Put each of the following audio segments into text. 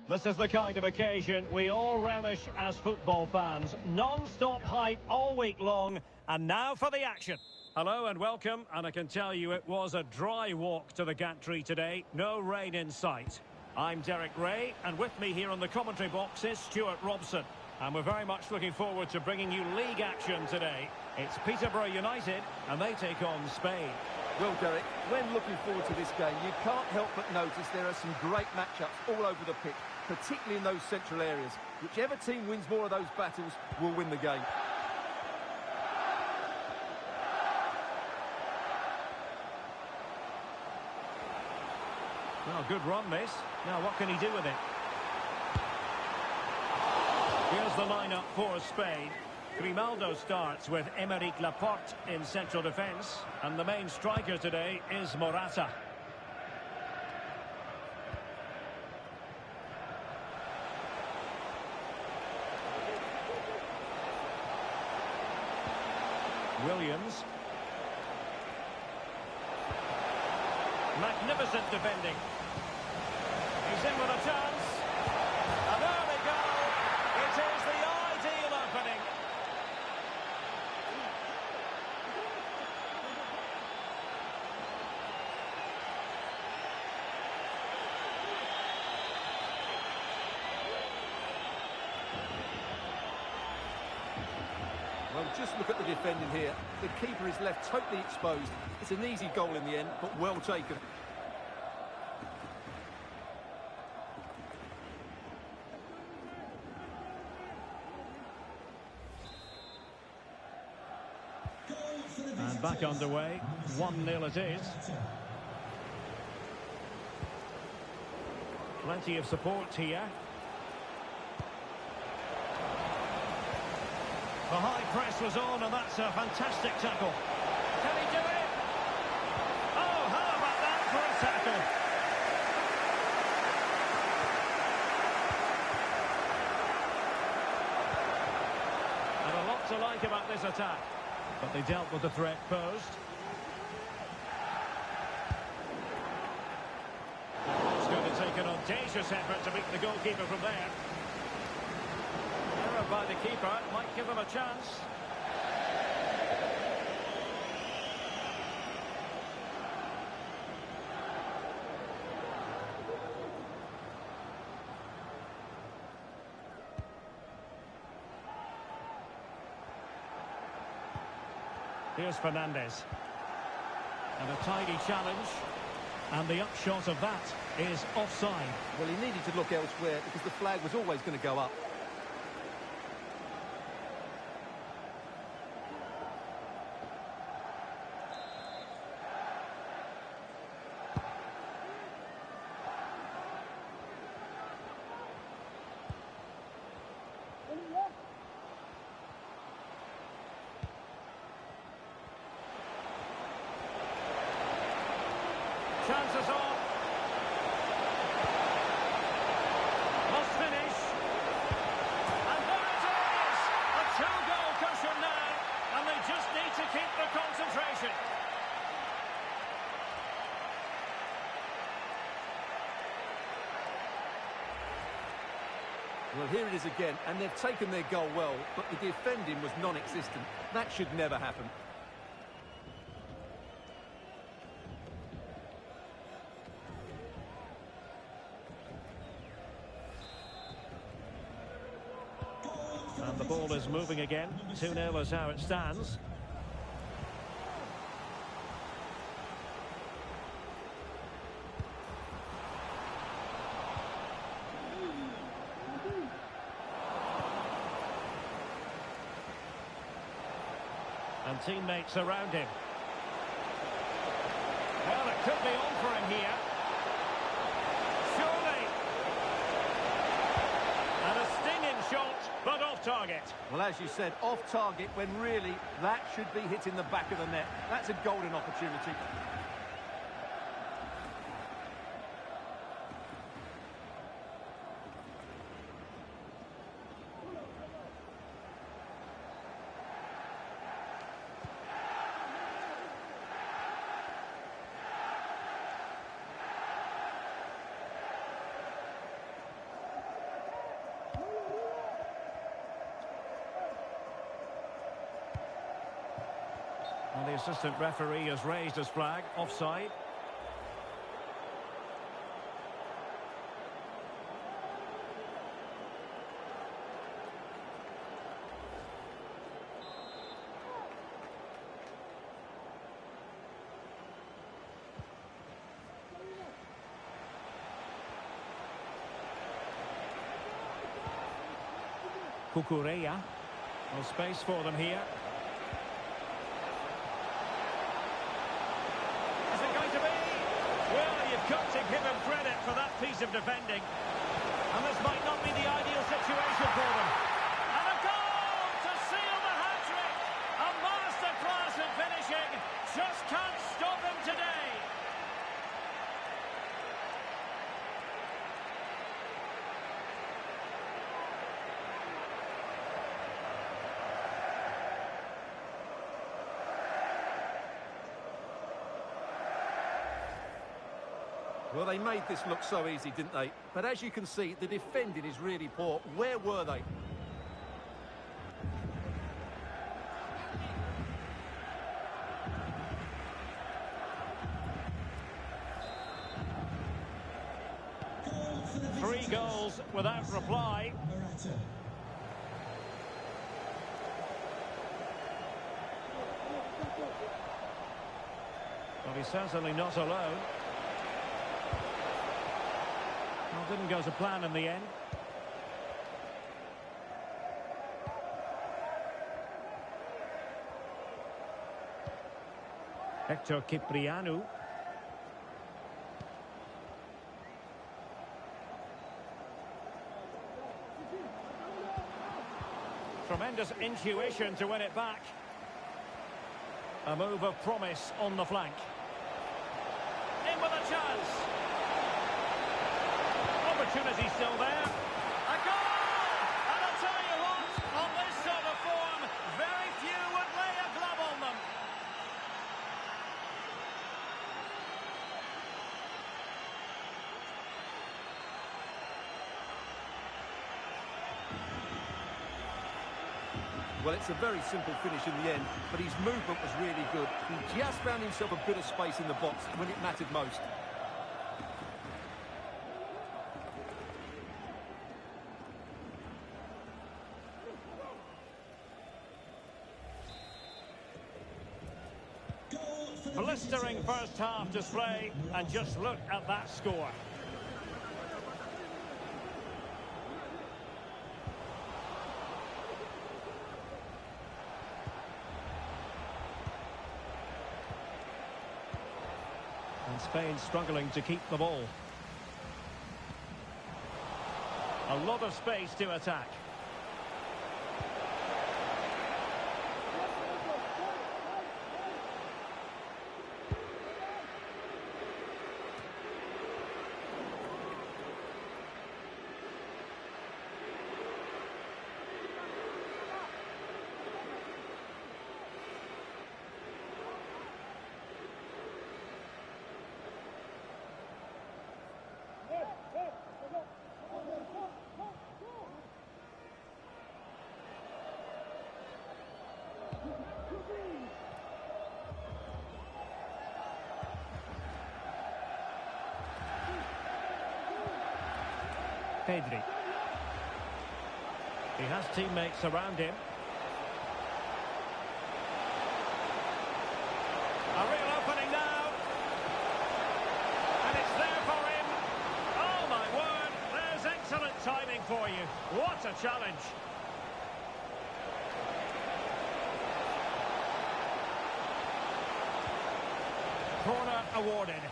This is the kind of occasion we all relish as football fans. Non-stop hype all week long, and now for the action. Hello and welcome, and I can tell you it was a dry walk to the gantry today. No rain in sight. I'm Derek Ray, and with me here on the commentary box is Stuart Robson. And we're very much looking forward to bringing you league action today. It's Peterborough United, and they take on Spain. Well, Derek, when looking forward to this game, you can't help but notice there are some great matchups all over the pitch, particularly in those central areas. Whichever team wins more of those battles will win the game. Well, good run, this. Now, what can he do with it? Here's the lineup for Spain. Grimaldo starts with Aymeric Laporte in central defence. And the main striker today is Morata. Williams. Magnificent defending. He's in with a chance. And there they go. It is the ideal opening. Well, just look at the defending here. The keeper is left totally exposed. It's an easy goal in the end, but well taken. And back underway. 1-0 it is. Plenty of support here. The high press was on, and that's a fantastic tackle. Can he do it? Oh, how about that for a tackle? And a lot to like about this attack. But they dealt with the threat posed. It's going to take an audacious effort to beat the goalkeeper from there. Error by the keeper might give him a chance. Here's Fernandes. And a tidy challenge. And the upshot of that is offside. Well, he needed to look elsewhere because the flag was always going to go up. Chances on. Must finish. And there it is! A two-goal cushion now. And they just need to keep the concentration. Well, here it is again, and they've taken their goal well, but the defending was non-existent. That should never happen. And the ball is moving again. 2-0 is how it stands. And teammates around him. Well, it could be on for him here. Surely. And a stinging shot, but off target. Well, as you said, off target when really that should be hitting the back of the net. That's a golden opportunity. And the assistant referee has raised his flag. Offside. Cucurella. No space for them here. Is it going to be? Well, you've got to give him credit for that piece of defending. And this might not be the ideal situation for them. And a goal to seal the hat-trick! A masterclass in finishing. Just can't stop him today. Well, they made this look so easy, didn't they? But as you can see, the defending is really poor. Where were they? Three goals without reply. Well, he's certainly not alone. Well, didn't go to plan in the end. Hector Cipriano. Tremendous intuition to win it back. A move of promise on the flank. In with a chance. Opportunity still there. A goal! And I'll tell you what, on this sort of form, very few would lay a glove on them. Well, it's a very simple finish in the end, but his movement was really good. He just found himself a bit of space in the box when it mattered most. Blistering first half display, and just look at that score. And Spain struggling to keep the ball. A lot of space to attack. Pedri. He has teammates around him. A real opening now. And it's there for him. Oh my word, there's excellent timing for you. What a challenge. Corner awarded.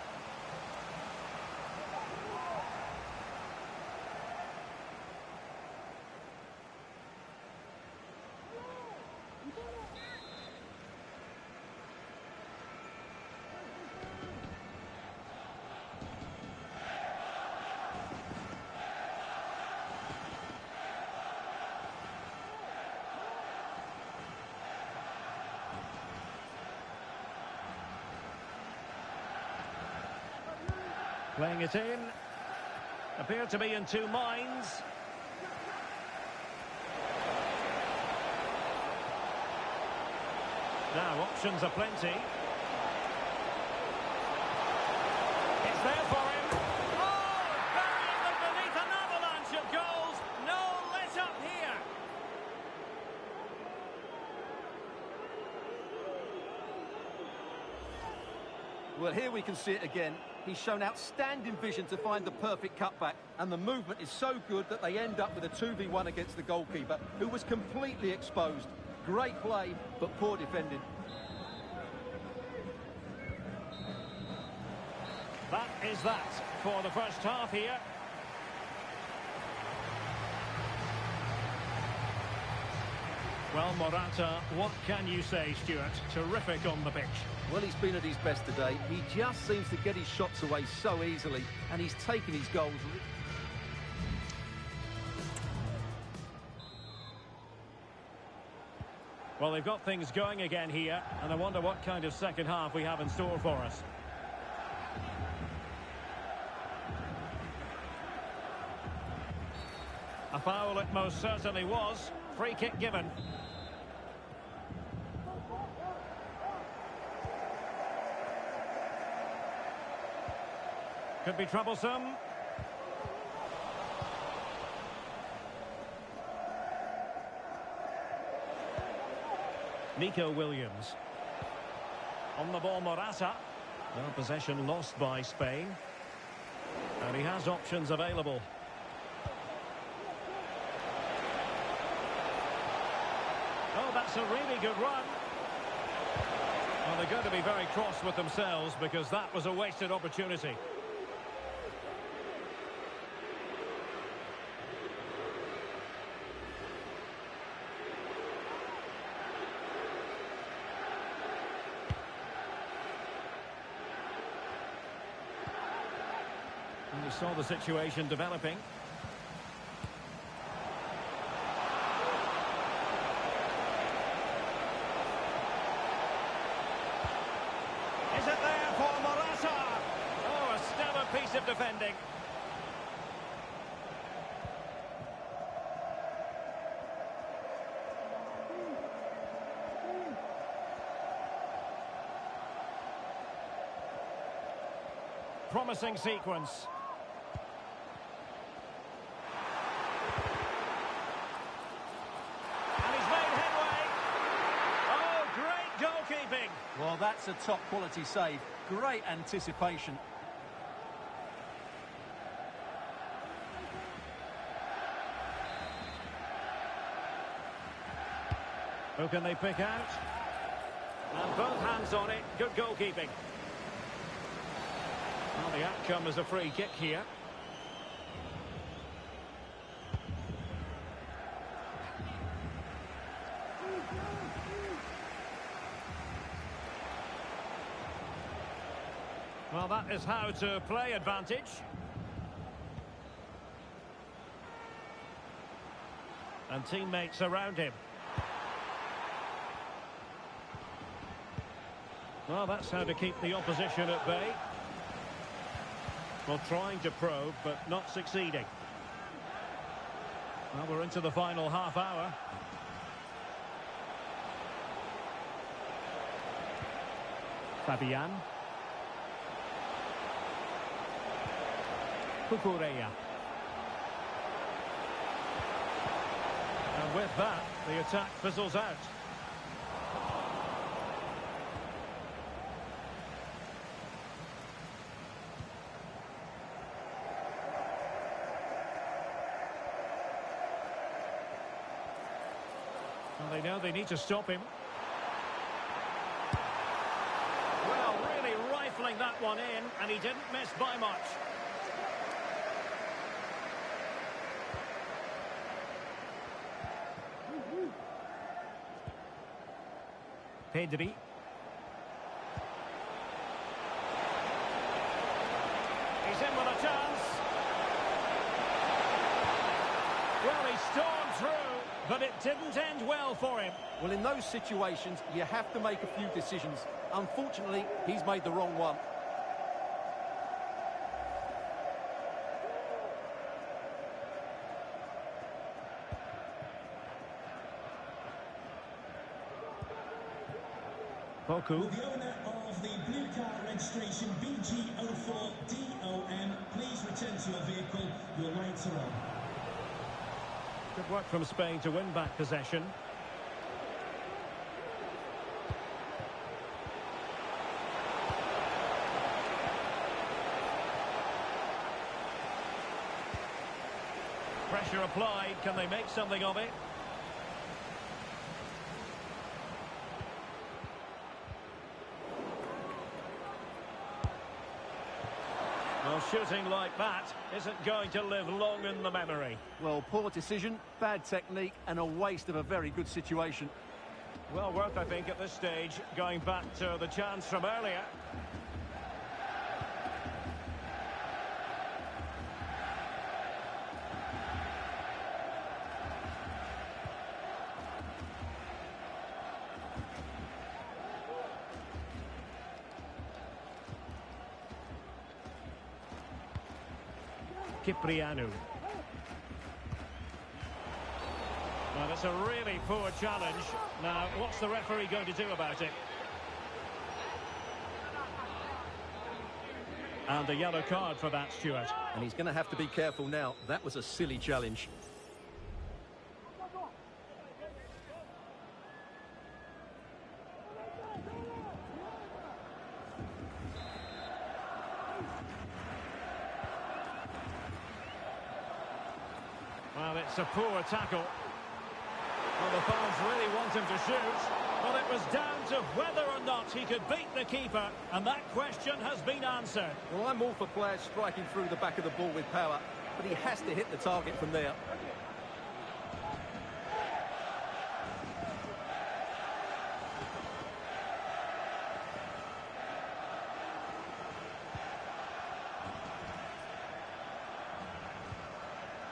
Playing it in. Appear to be in two minds. Now, options are plenty. It's there for him. Oh, burying them beneath an avalanche of goals. No let-up here. Well, here we can see it again. He's shown outstanding vision to find the perfect cutback, and the movement is so good that they end up with a 2v1 against the goalkeeper, who was completely exposed. Great play, but poor defending. That is that for the first half here. Well, Morata, what can you say, Stuart? Terrific on the pitch. Well, he's been at his best today. He just seems to get his shots away so easily, and he's taken his goals. Well, they've got things going again here, and I wonder what kind of second half we have in store for us. A foul it most certainly was. Free kick given. Could be troublesome. Nico Williams. On the ball, Morata. Well, possession lost by Spain. And he has options available. Oh, that's a really good run. Well, they're going to be very cross with themselves because that was a wasted opportunity. And you saw the situation developing. Is it there for Morata? Oh, a stellar piece of defending. Promising sequence. And he's made headway. Oh, great goalkeeping. Well, that's a top-quality save. Great anticipation. Who can they pick out? And both hands on it. Good goalkeeping. Well, the outcome is a free kick here. Well, that is how to play advantage. And teammates around him. Well, that's how to keep the opposition at bay. Well, trying to probe, but not succeeding. Well, we're into the final half hour. Fabian. Cucurella. And with that, the attack fizzles out. Well, they know they need to stop him. Well, really rifling that one in, and he didn't miss by much. Pedri. He's in with a chance. Well, he stormed through, but it didn't end well for him. Well, in those situations, you have to make a few decisions. Unfortunately, he's made the wrong one. Poku. Will the owner of the blue car registration BG04DOM please return to your vehicle? Your lights are on. Good work from Spain to win back possession. Pressure applied. Can they make something of it? Well, shooting like that isn't going to live long in the memory. Well, poor decision, bad technique, and a waste of a very good situation. Well worth, I think, at this stage, going back to the chance from earlier. Cipriano. Well, it's a really poor challenge. Now, what's the referee going to do about it? And a yellow card for that, Stuart. And he's going to have to be careful now. That was a silly challenge. Well, it's a poor tackle. Well, the fans really want him to shoot. Well, it was down to whether or not he could beat the keeper, and that question has been answered. Well, I'm all for players striking through the back of the ball with power, but he has to hit the target from there.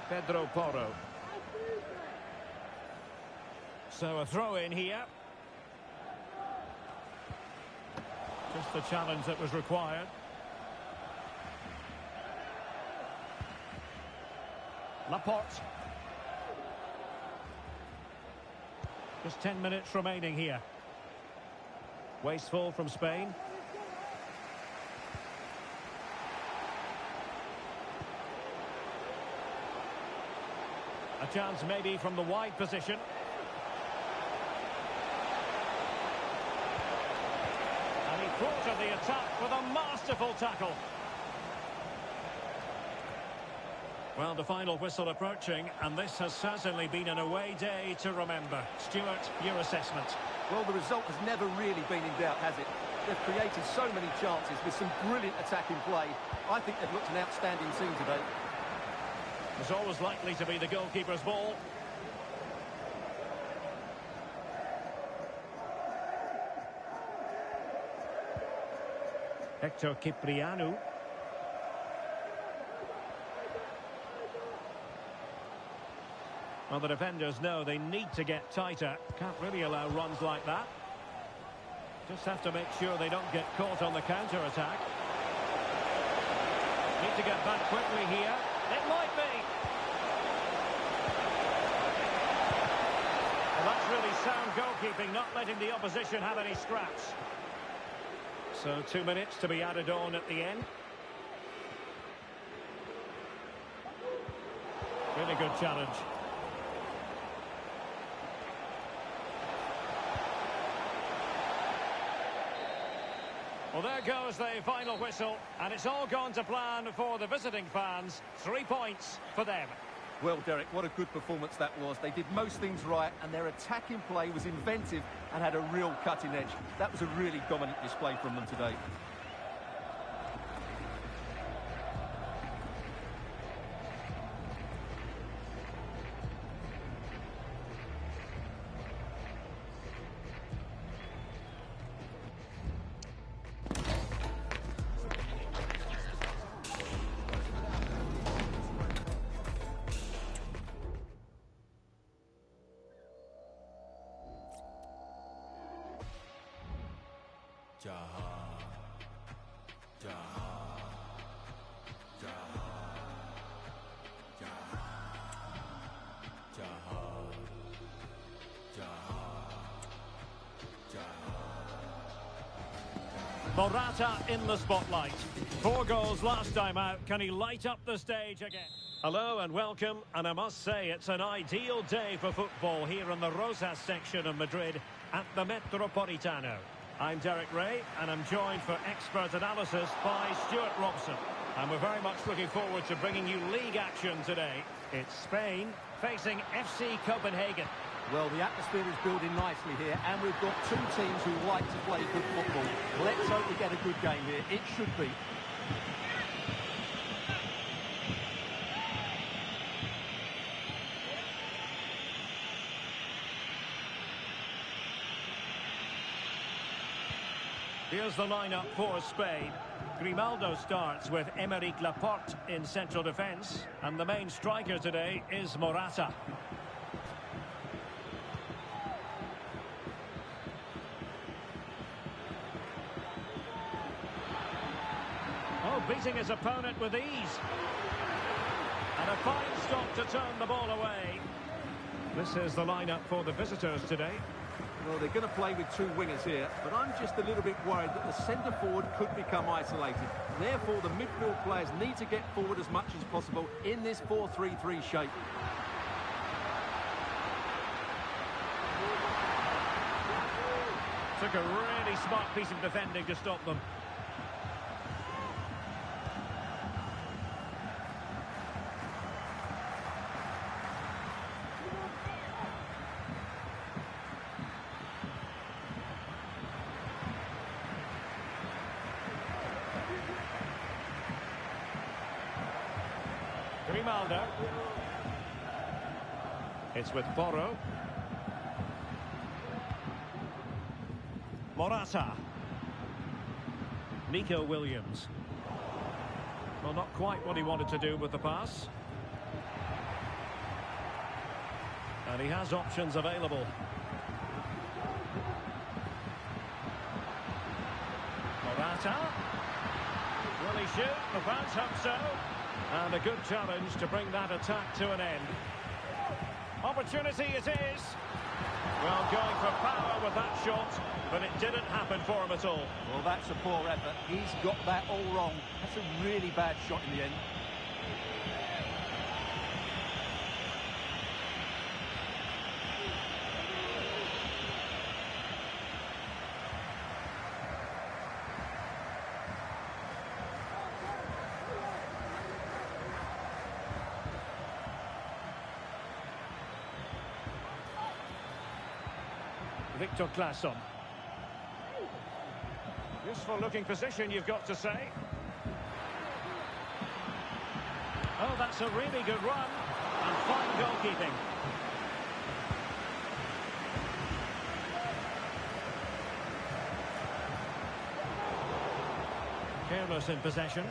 Pedro Porro. So a throw in here. Just the challenge that was required. Laporte. Just 10 minutes remaining here. Wasteful from Spain. A chance maybe from the wide position. And he thwarted the attack with a masterful tackle. Well, the final whistle approaching, and this has certainly been an away day to remember. Stuart, your assessment? Well, the result has never really been in doubt, has it? They've created so many chances with some brilliant attacking play. I think they've looked an outstanding team today. It's always likely to be the goalkeeper's ball. Hector Cipriano. Well, the defenders know they need to get tighter. Can't really allow runs like that. Just have to make sure they don't get caught on the counter-attack. Need to get back quickly here. It might be. Well, that's really sound goalkeeping, not letting the opposition have any scraps. So 2 minutes to be added on at the end. Really good challenge. Well, there goes the final whistle, and it's all gone to plan for the visiting fans. 3 points for them. Well, Derek, what a good performance that was. They did most things right, and their attacking play was inventive and had a real cutting edge. That was a really dominant display from them today. Morata in the spotlight. 4 goals last time out. Can he light up the stage again? Hello and welcome, and I must say it's an ideal day for football here in the Rosas section of Madrid at the Metropolitano. I'm Derek Ray, and I'm joined for expert analysis by Stuart Robson. And we're very much looking forward to bringing you league action today. It's Spain facing FC Copenhagen. Well, the atmosphere is building nicely here, and we've got two teams who like to play good football. Let's hope we get a good game here. It should be. Here's the lineup for Spain. Grimaldo starts with Aymeric Laporte in central defence, and the main striker today is Morata. Oh, beating his opponent with ease. And a fine stop to turn the ball away. This is the lineup for the visitors today. Well, they're going to play with two wingers here, but I'm just a little bit worried that the centre-forward could become isolated. Therefore, the midfield players need to get forward as much as possible in this 4-3-3 shape. Took a really smart piece of defending to stop them. Grimaldo. It's with Porro. Morata. Nico Williams. Well, not quite what he wanted to do with the pass. And he has options available. Morata. Will he shoot? The fans hope so. And a good challenge to bring that attack to an end. Opportunity it is. Well, going for power with that shot, but it didn't happen for him at all. Well, that's a poor effort. He's got that all wrong. That's a really bad shot in the end. Victor Claesson. Useful looking position, you've got to say. Oh, that's a really good run. And fine goalkeeping. Careless in possession.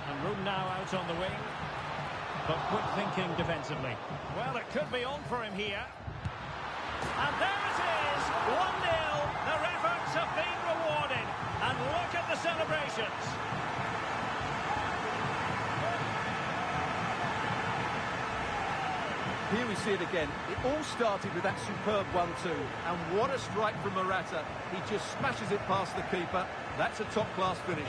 And room now out on the wing. But quick thinking defensively. Well, it could be on for him here. And there it is! 1-0. Their efforts have been rewarded. And look at the celebrations. Here we see it again. It all started with that superb 1-2. And what a strike from Morata. He just smashes it past the keeper. That's a top-class finish.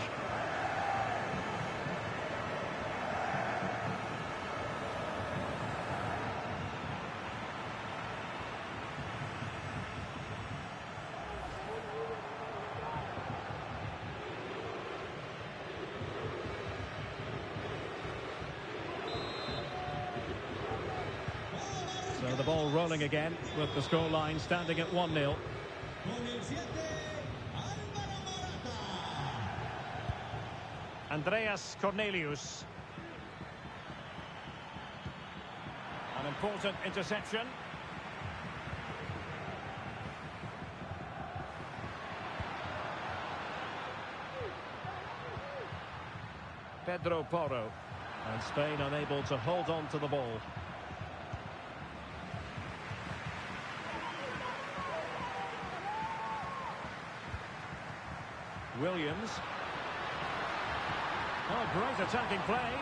So the ball rolling again with the scoreline standing at 1-0. Andreas Cornelius. An important interception. Pedro Porro. And Spain unable to hold on to the ball. Williams. Oh, great attacking play.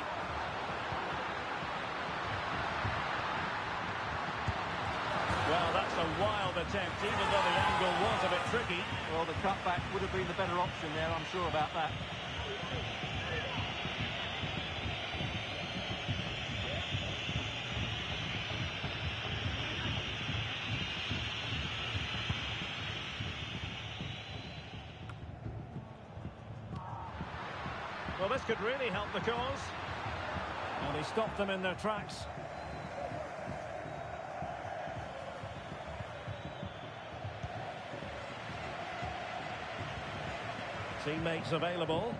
Well, a wild attempt, even though the angle was a bit tricky. Well, the cutback would have been the better option there, I'm sure about that. Well, this could really help the cause. And he stopped them in their tracks. Teammates available.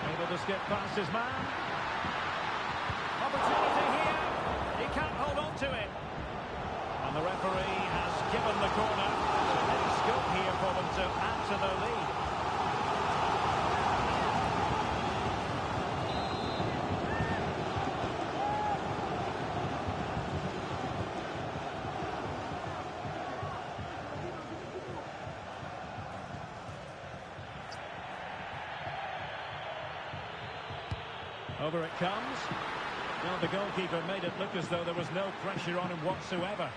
Able to skip past his man. Opportunity here. He can't hold on to it. And the referee has given the corner. Any scope here for them to add to their lead. Over it comes. Well, the goalkeeper made it look as though there was no pressure on him whatsoever.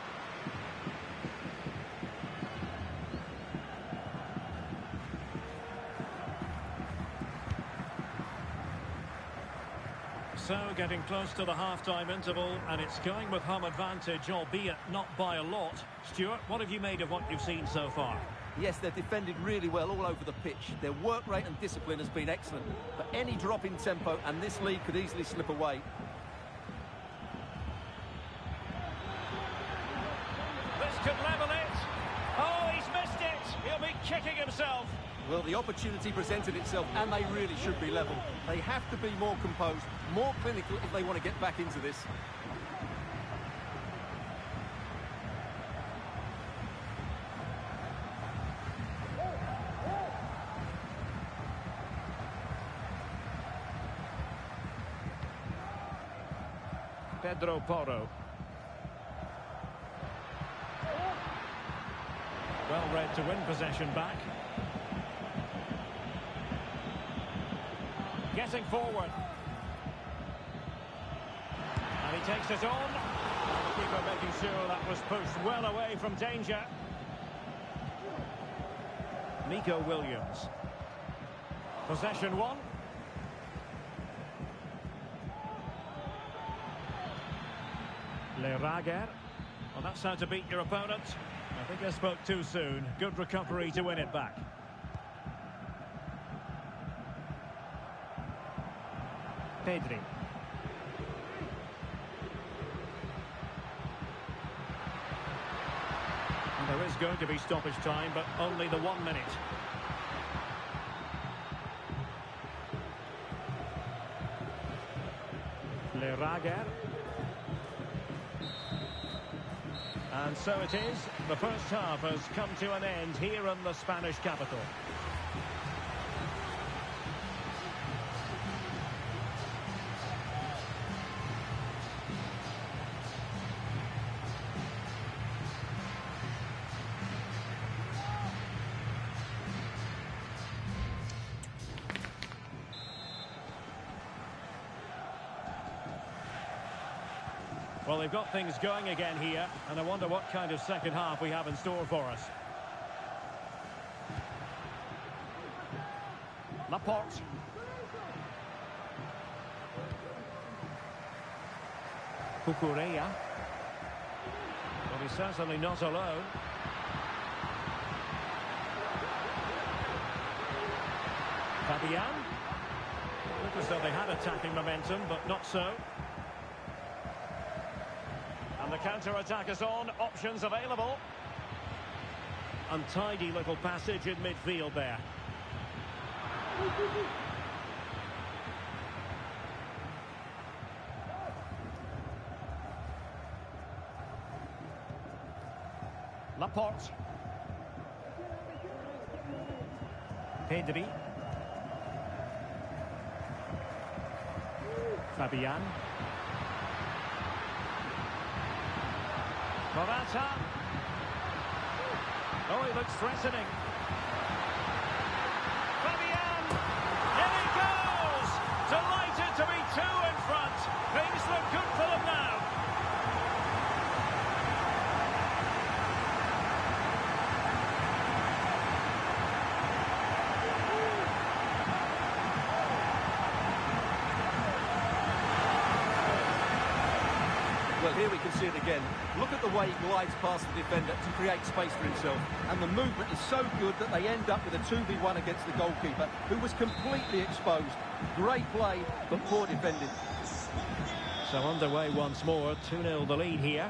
So, getting close to the half-time interval, and it's going with home advantage, albeit not by a lot. Stuart, what have you made of what you've seen so far? Yes, they've defended really well all over the pitch. Their work rate and discipline has been excellent. But any drop in tempo, and this lead could easily slip away. This could level it. Oh, he's missed it. He'll be kicking himself. Well, the opportunity presented itself, and they really should be level. They have to be more composed, more clinical if they want to get back into this. Pedro Porro. Well read to win possession back. Getting forward. And he takes it on. And the keeper making sure that was pushed well away from danger. Nico Williams. Possession one. Lerager. Well, that's how to beat your opponent. I think I spoke too soon. Good recovery to win it back. Pedri. And there is going to be stoppage time, but only the 1 minute. Lerager. And so it is. The first half has come to an end here in the Spanish capital. Well, they've got things going again here, and I wonder what kind of second half we have in store for us. Laporte. Cucurella. Well, he's certainly not alone. Fabian. Looked as though they had attacking momentum, but not so. And the counter-attack is on. Options available. Untidy little passage in midfield there. Laporte. Pedri. Fabian. Morata. Oh, he looks threatening. Fabian. In he goes! Delighted to be two in front. Things look good for them now. Well, here we can see it again. Look at the way he glides past the defender to create space for himself. And the movement is so good that they end up with a 2v1 against the goalkeeper, who was completely exposed. Great play, but poor defending. So underway once more, 2-0 the lead here.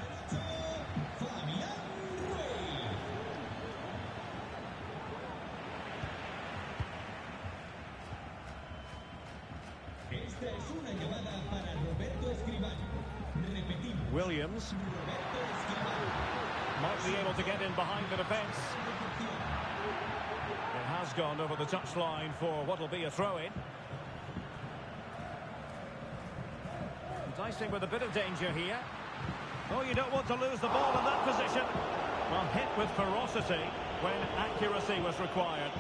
Williams might be able to get in behind the defence. It has gone over the touchline for what will be a throw-in. Enticing with a bit of danger here. Oh, you don't want to lose the ball in that position. Well, hit with ferocity when accuracy was required.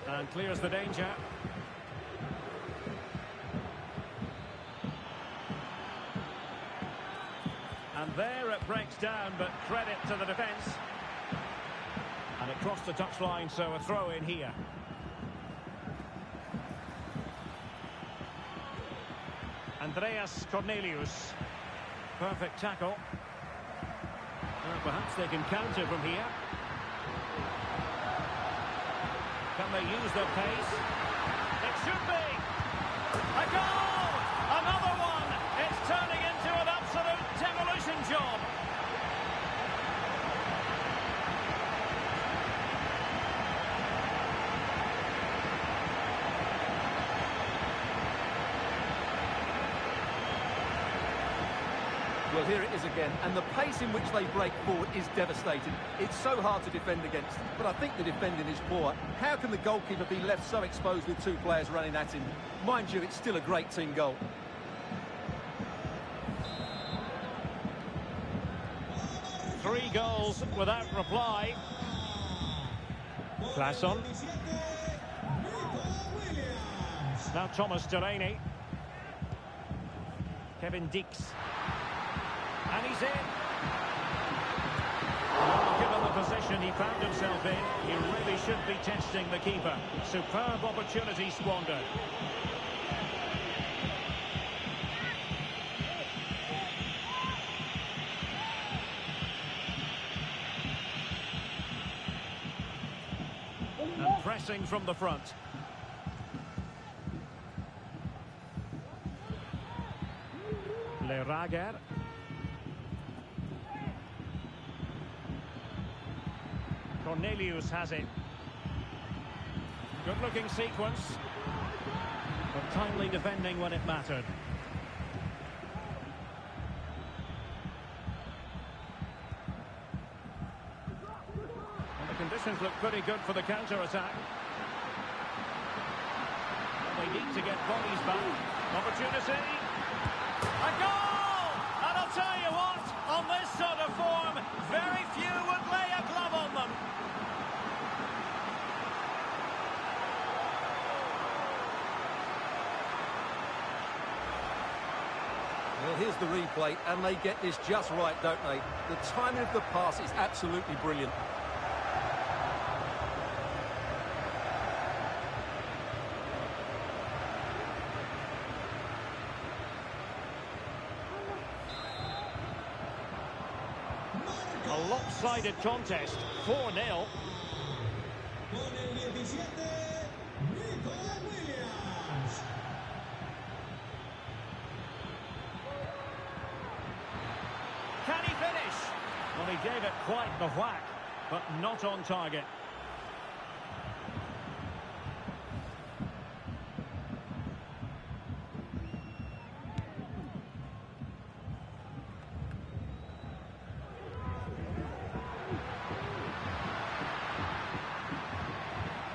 And clears the danger. And there it breaks down, but credit to the defence. And it crossed the touchline, so a throw in here. Andreas Cornelius. Perfect tackle. Well, perhaps they can counter from here. Can they use their pace? It should be! A goal! Another one! It's turning into an absolute demolition job. Well, here it is again, and the pace in which they break forward is devastating. It's so hard to defend against, but I think the defending is poor. How can the goalkeeper be left so exposed with two players running at him? Mind you, it's still a great team goal. Three goals without reply. Claesson. Now Thomas Delaney. Kevin Dix. And he's in. Well, given the position he found himself in, he really should be testing the keeper. Superb opportunity squandered. And pressing from the front. Lerager. Cornelius has it. Good-looking sequence, but timely defending when it mattered. And the conditions look pretty good for the counter-attack. Well, they need to get bodies back. Opportunity. A goal! And I'll tell you what, on this sort of form, very few would lay a glove on them. Well, here's the replay, and they get this just right, don't they? The timing of the pass is absolutely brilliant. A lopsided contest, 4-0. Can he finish? Well, he gave it quite the whack, but not on target.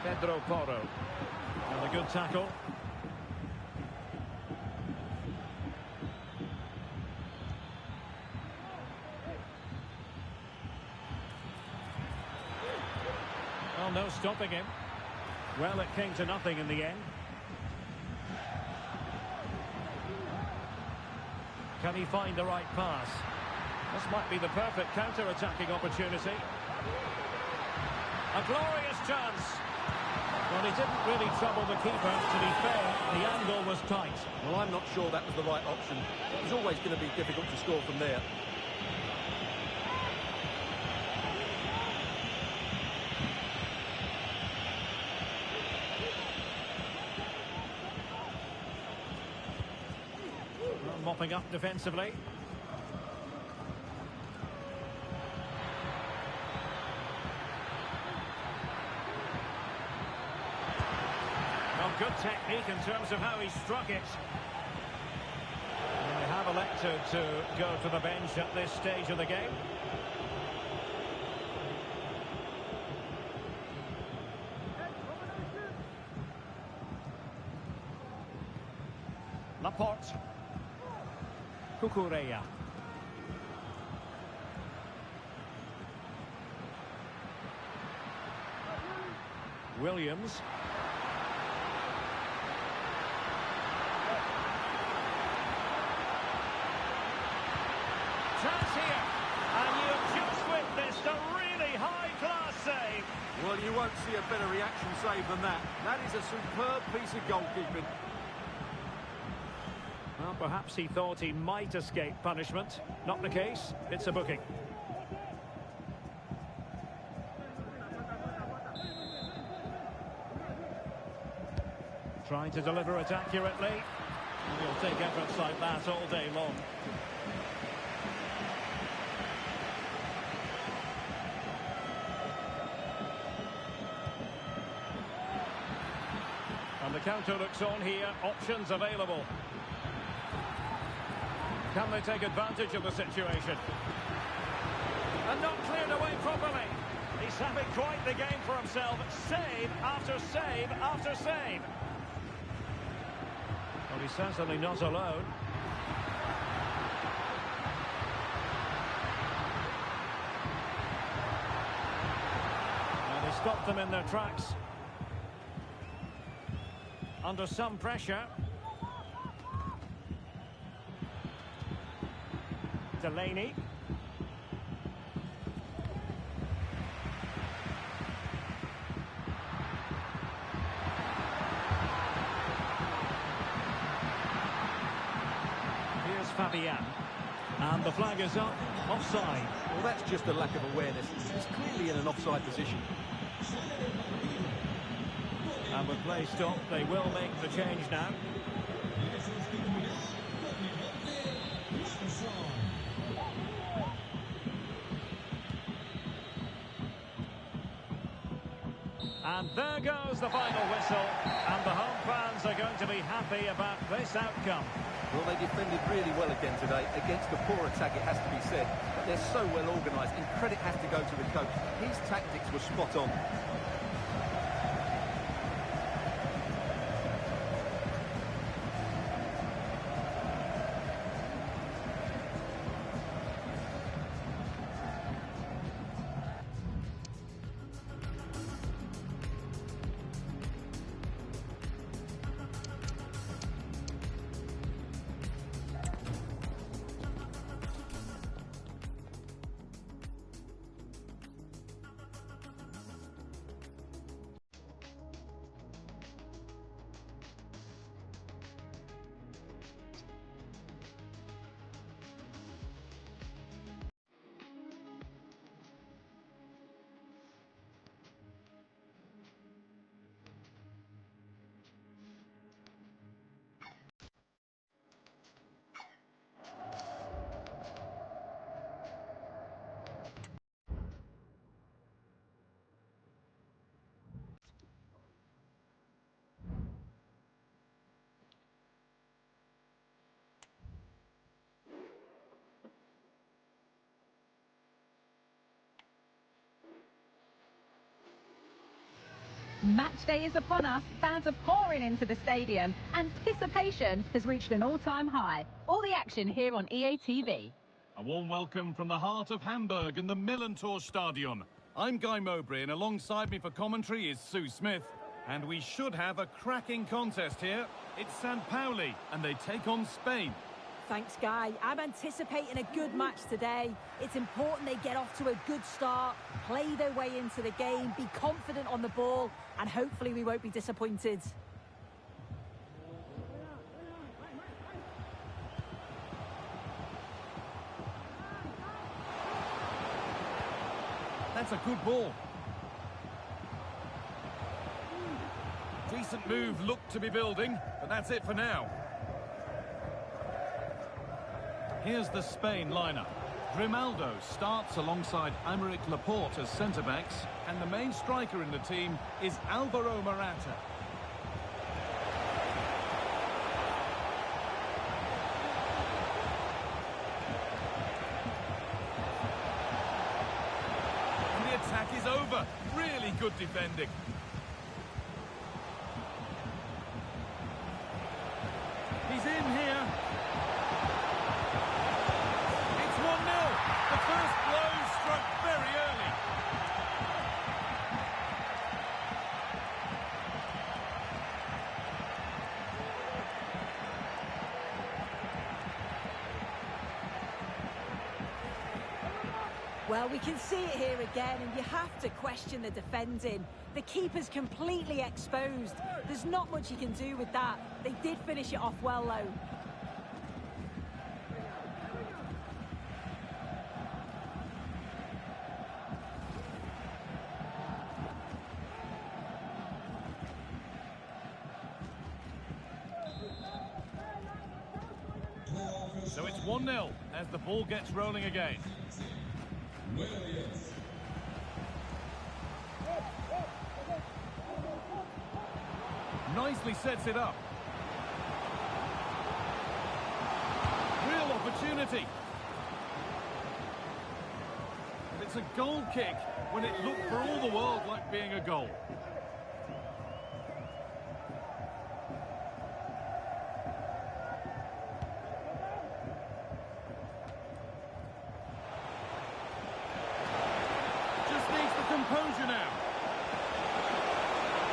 Pedro Porro. And a good tackle. Well, no stopping him. Well, it came to nothing in the end. Can he find the right pass? This might be the perfect counter-attacking opportunity. A glorious chance. Well, he didn't really trouble the keeper. To be fair, the angle was tight. Well, I'm not sure that was the right option. It was always going to be difficult to score from there. Mopping up defensively. Well, good technique in terms of how he struck it. They have elected to go to the bench at this stage of the game. Laporte. Cucurella. Williams. Chance here. And you've just witnessed a really high-class save. Well, you won't see a better reaction save than that. That is a superb piece of goalkeeping. Well, perhaps he thought he might escape punishment. Not the case. It's a booking. Trying to deliver it accurately. He'll take efforts like that all day long. And the counter looks on here. Options available. Can they take advantage of the situation? And not cleared away properly. He's having quite the game for himself. Save after save after save. Well, he's certainly not alone. And they stopped them in their tracks. Under some pressure. Delaney. Here's Fabian. And the flag is up. Offside. Well, that's just a lack of awareness. He's clearly in an offside position. And with play stopped, they will make the change now. And there goes the final whistle, and the home fans are going to be happy about this outcome. Well, they defended really well again today. Against the poor attack, it has to be said. But they're so well organised, and credit has to go to the coach. His tactics were spot on. Match day is upon us. Fans are pouring into the stadium. Anticipation has reached an all-time high. All the action here on EA TV. A warm welcome from the heart of Hamburg and the Millantor Stadion. I'm Guy Mowbray, and alongside me for commentary is Sue Smith. And we should have a cracking contest here. It's San Pauli, and they take on Spain. Thanks, Guy. I'm anticipating a good match today. It's important they get off to a good start, play their way into the game, be confident on the ball, and hopefully we won't be disappointed. That's a good ball. Decent move looked to be building, but that's it for now. Here's the Spain lineup. Grimaldo starts alongside Aymeric Laporte as centre-backs, and the main striker in the team is Alvaro Morata. And the attack is over. Really good defending. He's in here. It's 1-0. The first blow struck very early. Well, we can see it here again, and you have to question the defending. The keeper's completely exposed. There's not much you can do with that. They did finish it off well, though. So it's 1-0 as the ball gets rolling again. Nicely sets it up. Real opportunity. And it's a goal kick when it looked for all the world like being a goal. Just needs the composure now.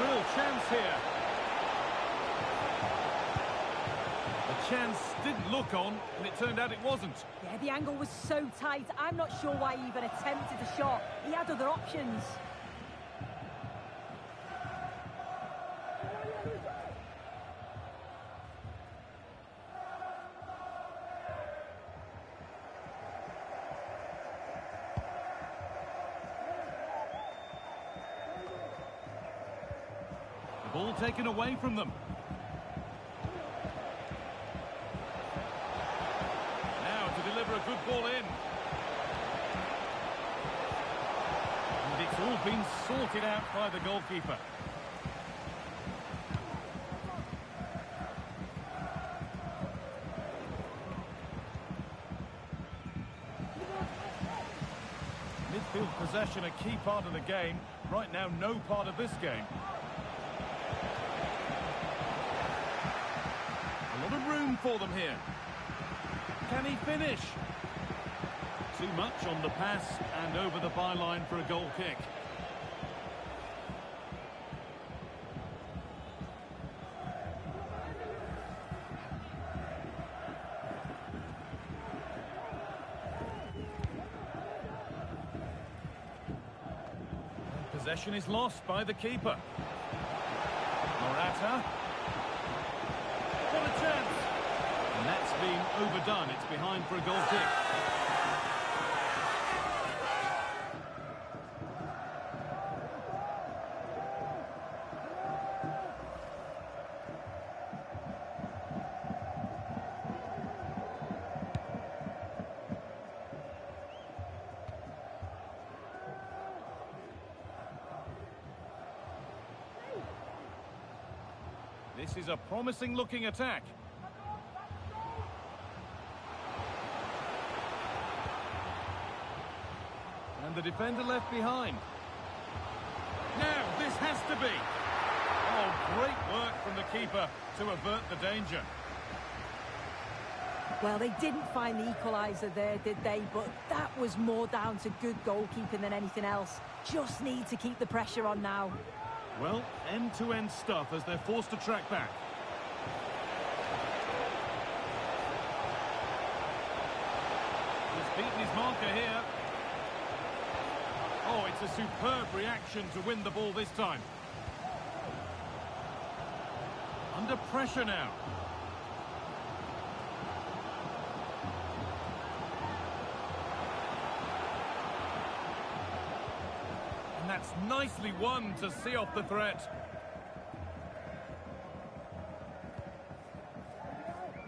Real chance here. Chance didn't look on, and it turned out it wasn't. Yeah, the angle was so tight. I'm not sure why he even attempted the shot. He had other options. The ball taken away from them. Deliver a good ball in. And it's all been sorted out by the goalkeeper. Midfield possession a key part of the game. Right now, no part of this game. A lot of room for them here. Can he finish? Too much on the pass and over the byline for a goal kick. Possession is lost by the keeper. Morata. What a chance! And that's been overdone. It's behind for a goal kick. This is a promising looking attack. And the defender left behind. Now, this has to be. Oh, great work from the keeper to avert the danger. Well, they didn't find the equaliser there, did they? But that was more down to good goalkeeping than anything else. Just need to keep the pressure on now. Well, end-to-end stuff as they're forced to track back. He's beaten his marker here. Oh, it's a superb reaction to win the ball this time. Under pressure now. And that's nicely won to see off the threat.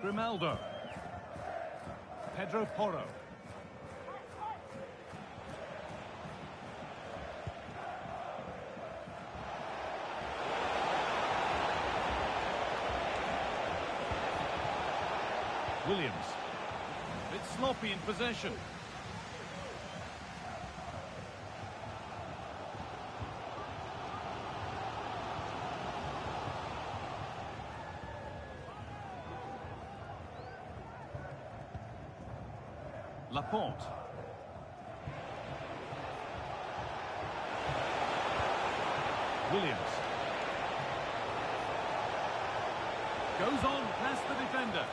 Grimaldo. Pedro Porro. Williams. A bit sloppy in possession. Laporte. Williams. Goes on past the defender.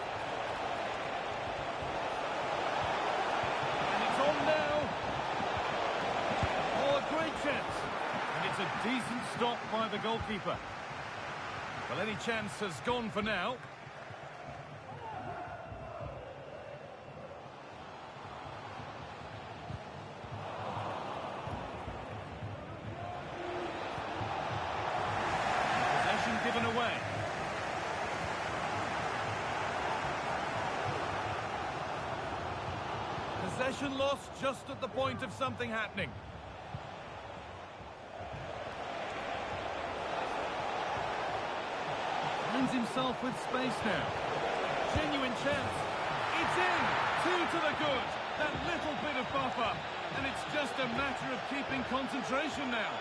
And it's on now. Oh, a great chance. And it's a decent stop by the goalkeeper. Well, any chance has gone for now. Given away. Possession lost just at the point of something happening. Finds himself with space now. Genuine chance. It's in! 2 to the good. That little bit of buffer. And it's just a matter of keeping concentration now.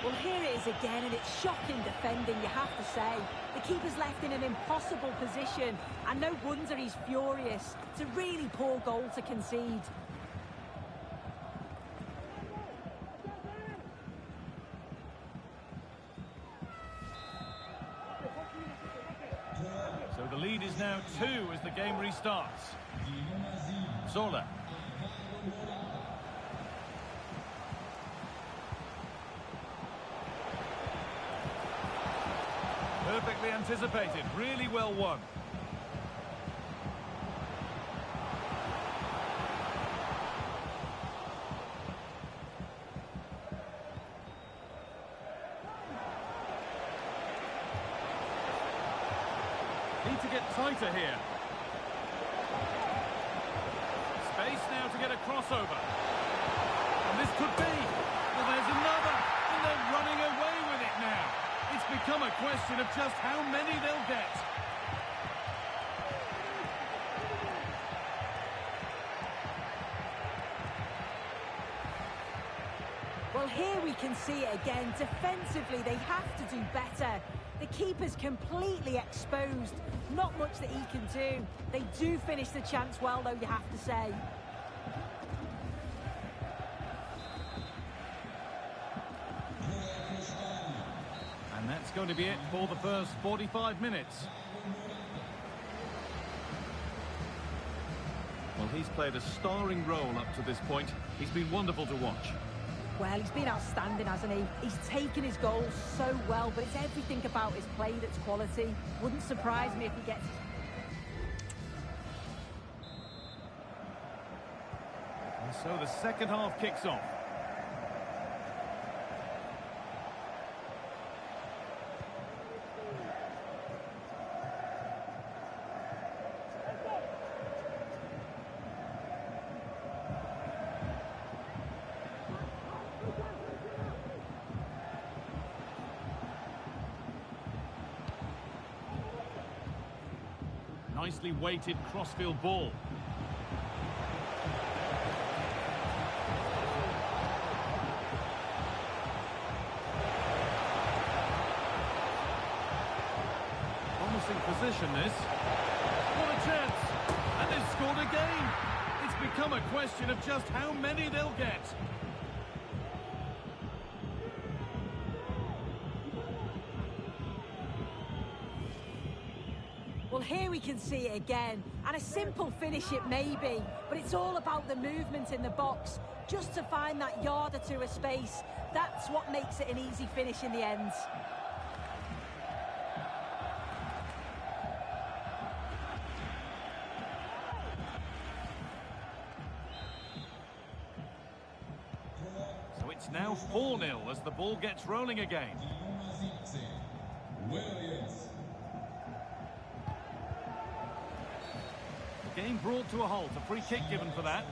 Well, here it is again, and it's shocking defending, you have to say. The keeper's left in an impossible position, and no wonder he's furious. It's a really poor goal to concede. So the lead is now 2 as the game restarts. Zola. Perfectly anticipated, really well won. Need to get tighter here. Space now to get a crossover. And this could be. Well, there's another. And they're running away with it now. It's become a question of just how many they'll get. Well, here we can see it again. Defensively, they have to do better. The keeper's completely exposed. Not much that he can do. They do finish the chance well, though, you have to say. And that's going to be it for the first 45 minutes. Well, he's played a starring role up to this point. He's been wonderful to watch. Well, he's been outstanding, hasn't he? He's taken his goals so well, but it's everything about his play that's quality. Wouldn't surprise me if he gets... And so the second half kicks off. Nicely weighted crossfield ball. Promising position this. What a chance! scored again. It's become a question of just how many they'll get. Well, here we can see it again, and a simple finish it may be, but it's all about the movement in the box, just to find that yard or two of space. That's what makes it an easy finish in the end. So it's now 4-0 as the ball gets rolling again. Game brought to a halt, a free kick given for that.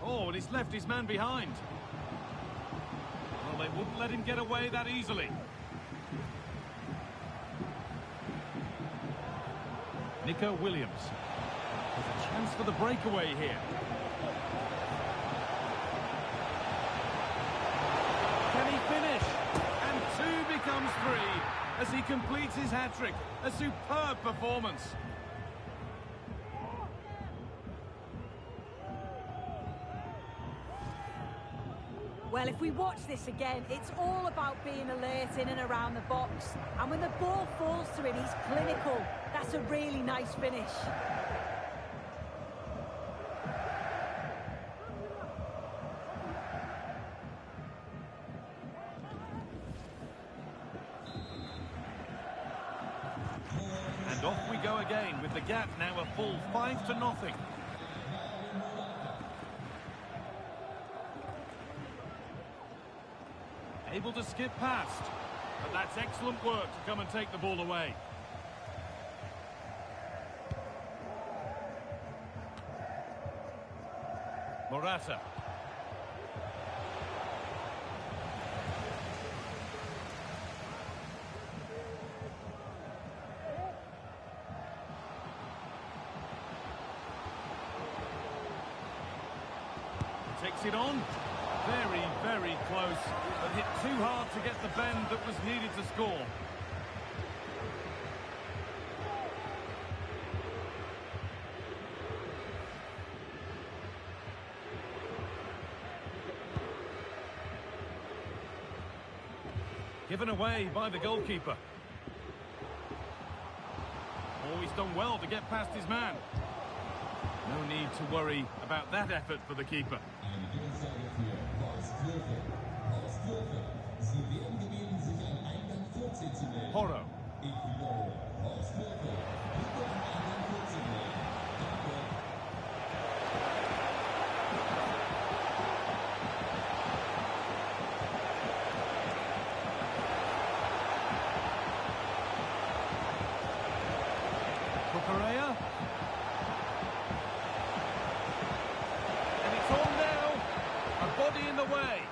Oh, and he's left his man behind. Well, they wouldn't let him get away that easily. Nico Williams. There's a chance for the breakaway here. Can he finish? And 2 becomes 3 as he completes his hat-trick. A superb performance. Well, if we watch this again, it's all about being alert in and around the box. And when the ball falls to him, he's clinical. That's a really nice finish. And off we go again with the gap now a full 5-0. Able to skip past, but that's excellent work to come and take the ball away. Morata. Takes it on. Very, very close, but hit too hard to get the bend that was needed to score. Given away by the goalkeeper. Oh, he's done well to get past his man. No need to worry about that effort for the keeper. Porro. Correa. And it's on now. A body in the way.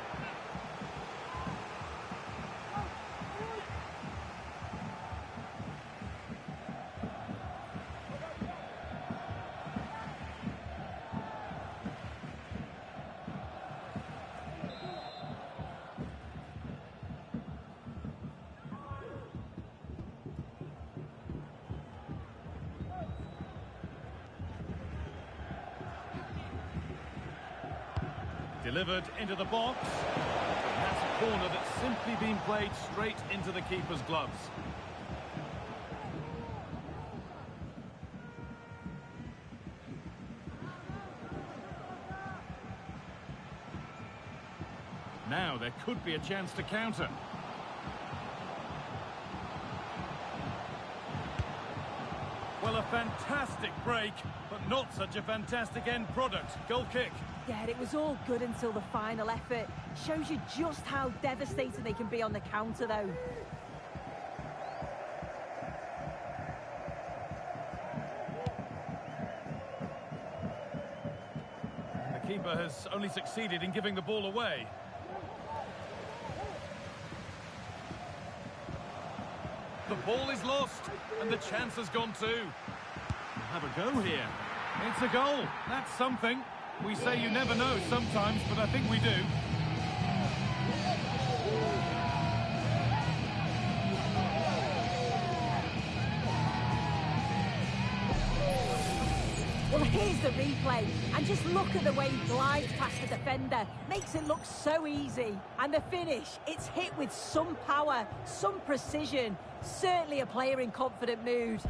Delivered into the box. And that's a corner that's simply been played straight into the keeper's gloves. Now there could be a chance to counter. Well, a fantastic break, but not such a fantastic end product. Goal kick. Yeah, it was all good until the final effort. Shows you just how devastating they can be on the counter, though. The keeper has only succeeded in giving the ball away. The ball is lost, and the chance has gone too. Have a go here. It's a goal. That's something. We say you never know sometimes, but I think we do. Well, here's the replay, and just look at the way he glides past the defender. Makes it look so easy. And the finish, it's hit with some power, some precision. Certainly a player in confident mood.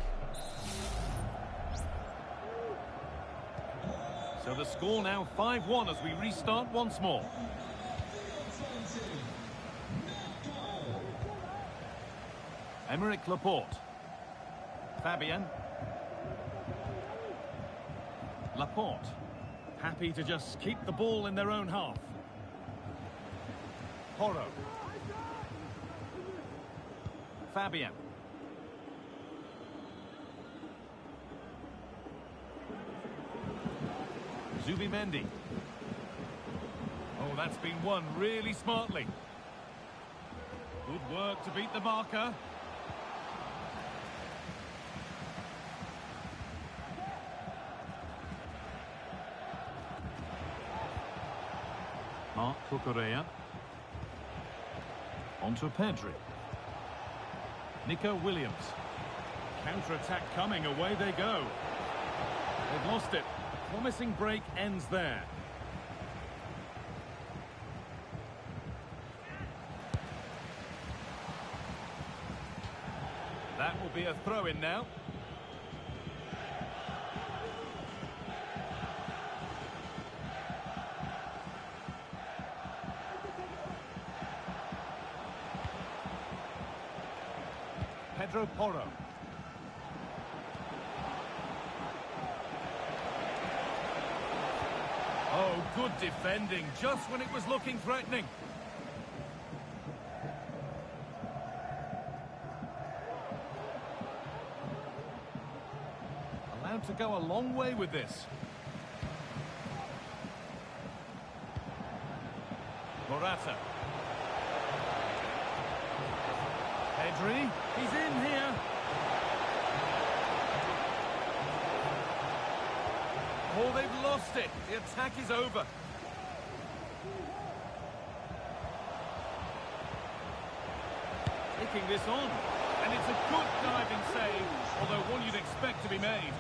So the score now 5-1 as we restart once more. Aymeric Laporte. Fabian. Laporte, happy to just keep the ball in their own half. Porro. Fabian. Zubimendi. Oh, that's been won really smartly. Good work to beat the marker. Marc Cucurella. On to Pedri. Nico Williams. Counter-attack coming, away they go. They've lost it. Promising break ends there. That will be a throw-in now. Pedro Porro. Oh, good defending, just when it was looking threatening. Allowed to go a long way with this. Morata. Pedri, he's in here. Oh, they've lost it. The attack is over. Taking this on. And it's a good diving save, although one you'd expect to be made.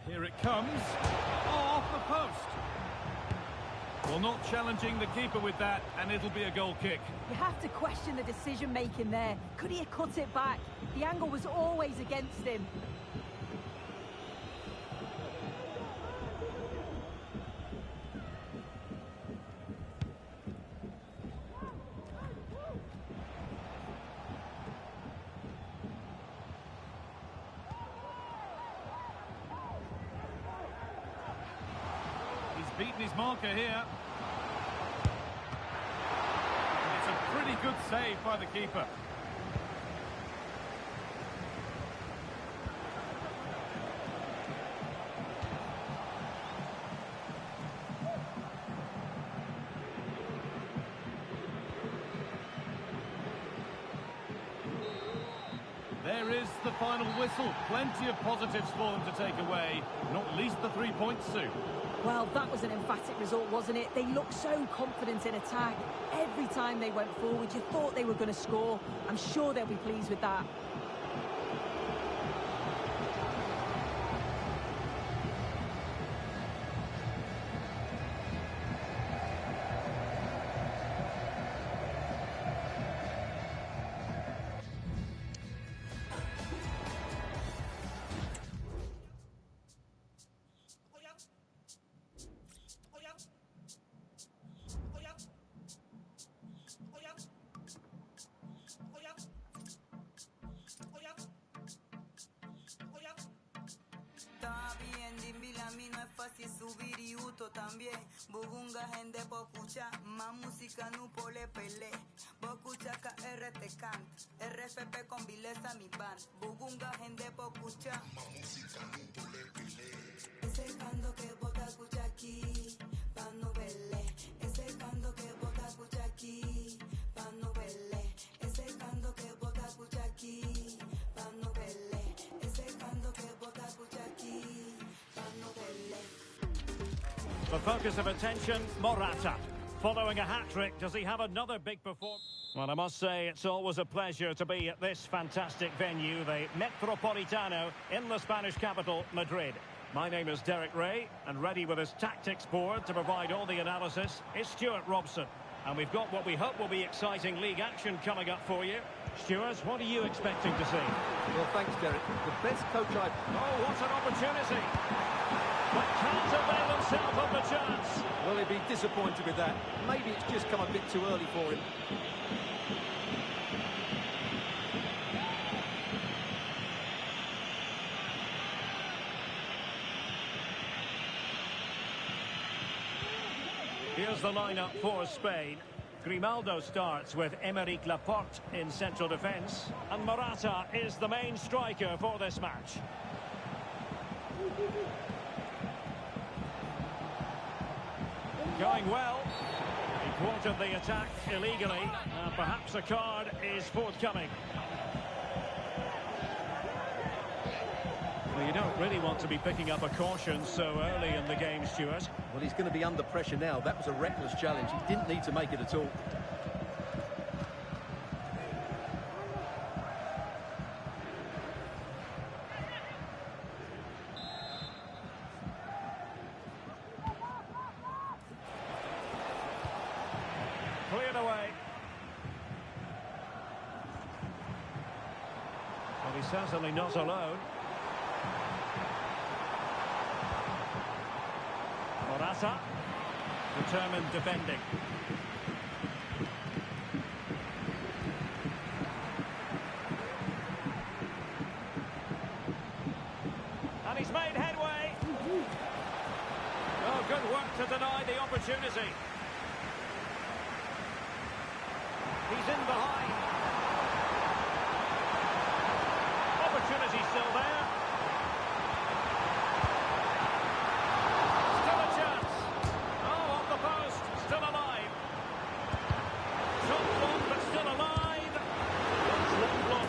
Here it comes. Oh, off the post. Well, not challenging the keeper with that, and it'll be a goal kick. You have to question the decision-making there. Could he have cut it back? The angle was always against him. He's beaten his marker here. And it's a pretty good save by the keeper. There is the final whistle. Plenty of positives for them to take away, not least the 3 points soon. Well, that was an emphatic result, wasn't it? They looked so confident in attack. Every time they went forward, you thought they were going to score. I'm sure they'll be pleased with that. fácil subir y uto también. Bugunga gente pokucha, más música no pole pele. Bokucha KRT cant, RFP con vileza mi band. Bugunga gente pokucha, más música no pole pele. Ese cando que bota escucha aquí, pa' no verle. Ese cando que bota escucha aquí, pa' no verle. Ese cando que bota escucha aquí, pa' no verle. Ese cando que bota escucha aquí, pa' no verle. The focus of attention, Morata. Following a hat-trick, does he have another big performance? Well, I must say, it's always a pleasure to be at this fantastic venue, the Metropolitano, in the Spanish capital, Madrid. My name is Derek Ray, and ready with his tactics board to provide all the analysis is Stuart Robson. And we've got what we hope will be exciting league action coming up for you. Stuart, what are you expecting to see? Well, thanks, Derek. The best coach I've... Oh, what an opportunity! But can't avail himself of the chance. Well, he'd be disappointed with that. Maybe it's just come a bit too early for him. Here's the lineup for Spain. Grimaldo starts with Aymeric Laporte in central defence. And Morata is the main striker for this match. Going well. He thwarted the attack illegally. Perhaps a card is forthcoming. Well, you don't really want to be picking up a caution so early in the game, Stuart. Well, he's going to be under pressure now. That was a reckless challenge. He didn't need to make it at all. Cleared away. Well, he's certainly not alone. Morata, determined defending. And he's made headway. Oh, good work to deny the opportunity. He's in behind. Opportunity still there.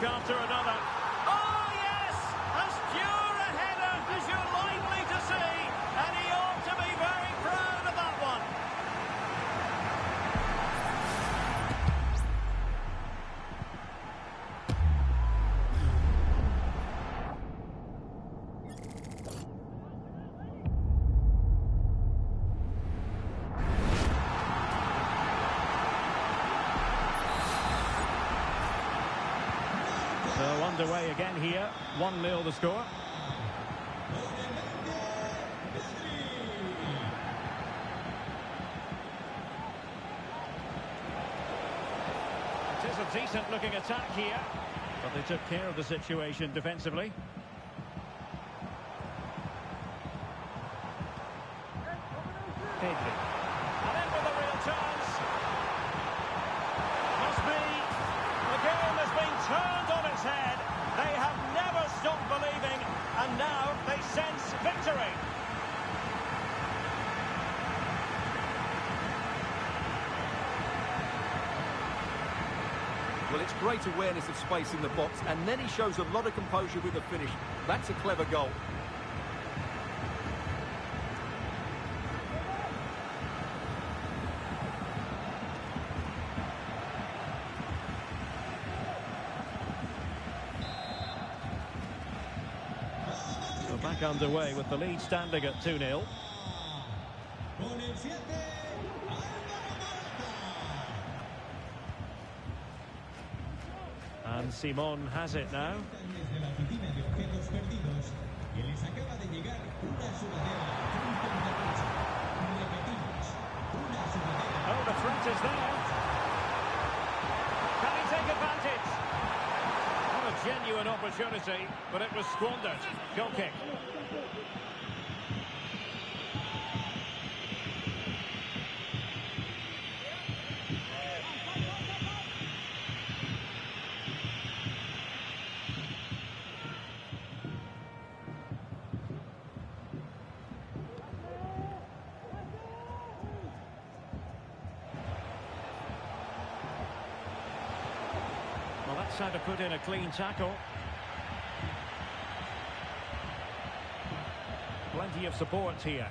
After another. Oh, yes! As pure a header as you're likely to see. And he ought to be very proud of that one. So underway again here, 1-0 the score. It is a decent looking attack here, but they took care of the situation defensively. Pedri. And in with a real chance. Must be. The game has been turned on its head. They have never stopped believing, and now they sense victory. Well, it's great awareness of space in the box, and then he shows a lot of composure with the finish. That's a clever goal. So back underway with the lead standing at 2-0. And Simon has it now. Oh, the threat is there. Can he take advantage? What a genuine opportunity, but it was squandered. Goal kick. That's how to put in a clean tackle. Plenty of support here.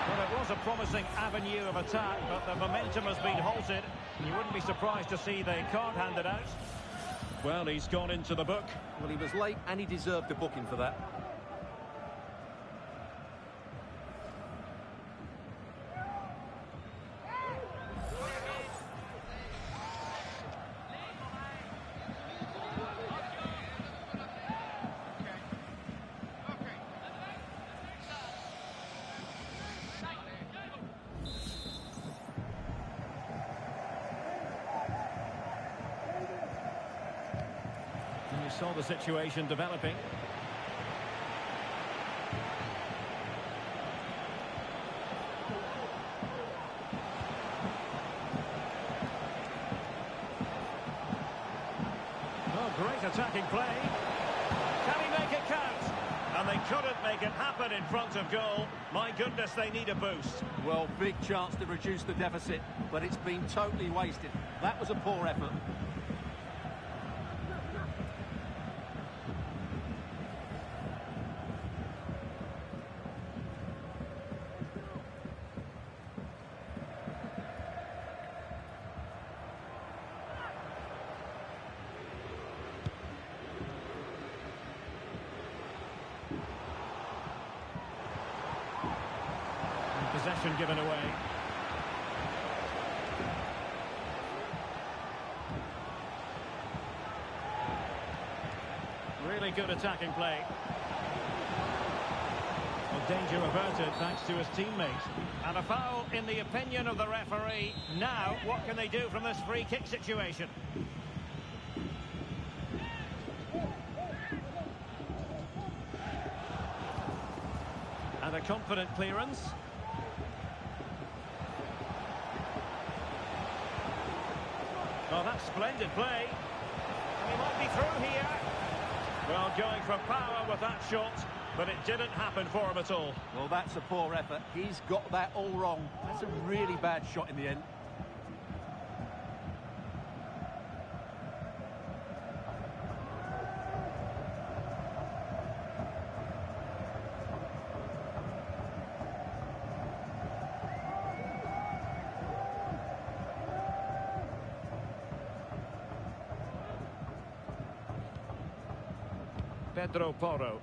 Well, it was a promising avenue of attack, but the momentum has been halted. You wouldn't be surprised to see they can't hand it out. Well, he's gone into the book. Well, he was late and he deserved a booking for that. And you saw the situation developing. Oh, great attacking play. Can he make it count? And they couldn't make it happen in front of goal. My goodness, they need a boost. Well, big chance to reduce the deficit, but it's been totally wasted. That was a poor effort. Possession given away. Really good attacking play. Well, danger averted thanks to his teammate. And a foul in the opinion of the referee. Now, what can they do from this free kick situation? And a confident clearance. Oh, that's splendid play. And he might be through here. Well, going for power with that shot, but it didn't happen for him at all. Well, that's a poor effort. He's got that all wrong. That's a really bad shot in the end. Pedro Porro.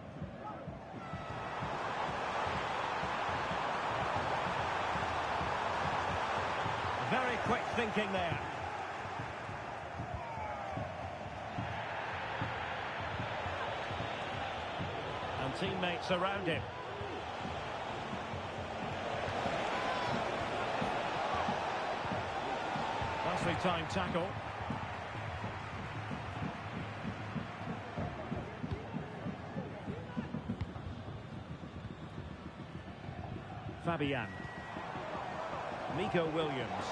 Very quick thinking there. And teammates around him. Nicely timed tackle. Fabian. Nico Williams.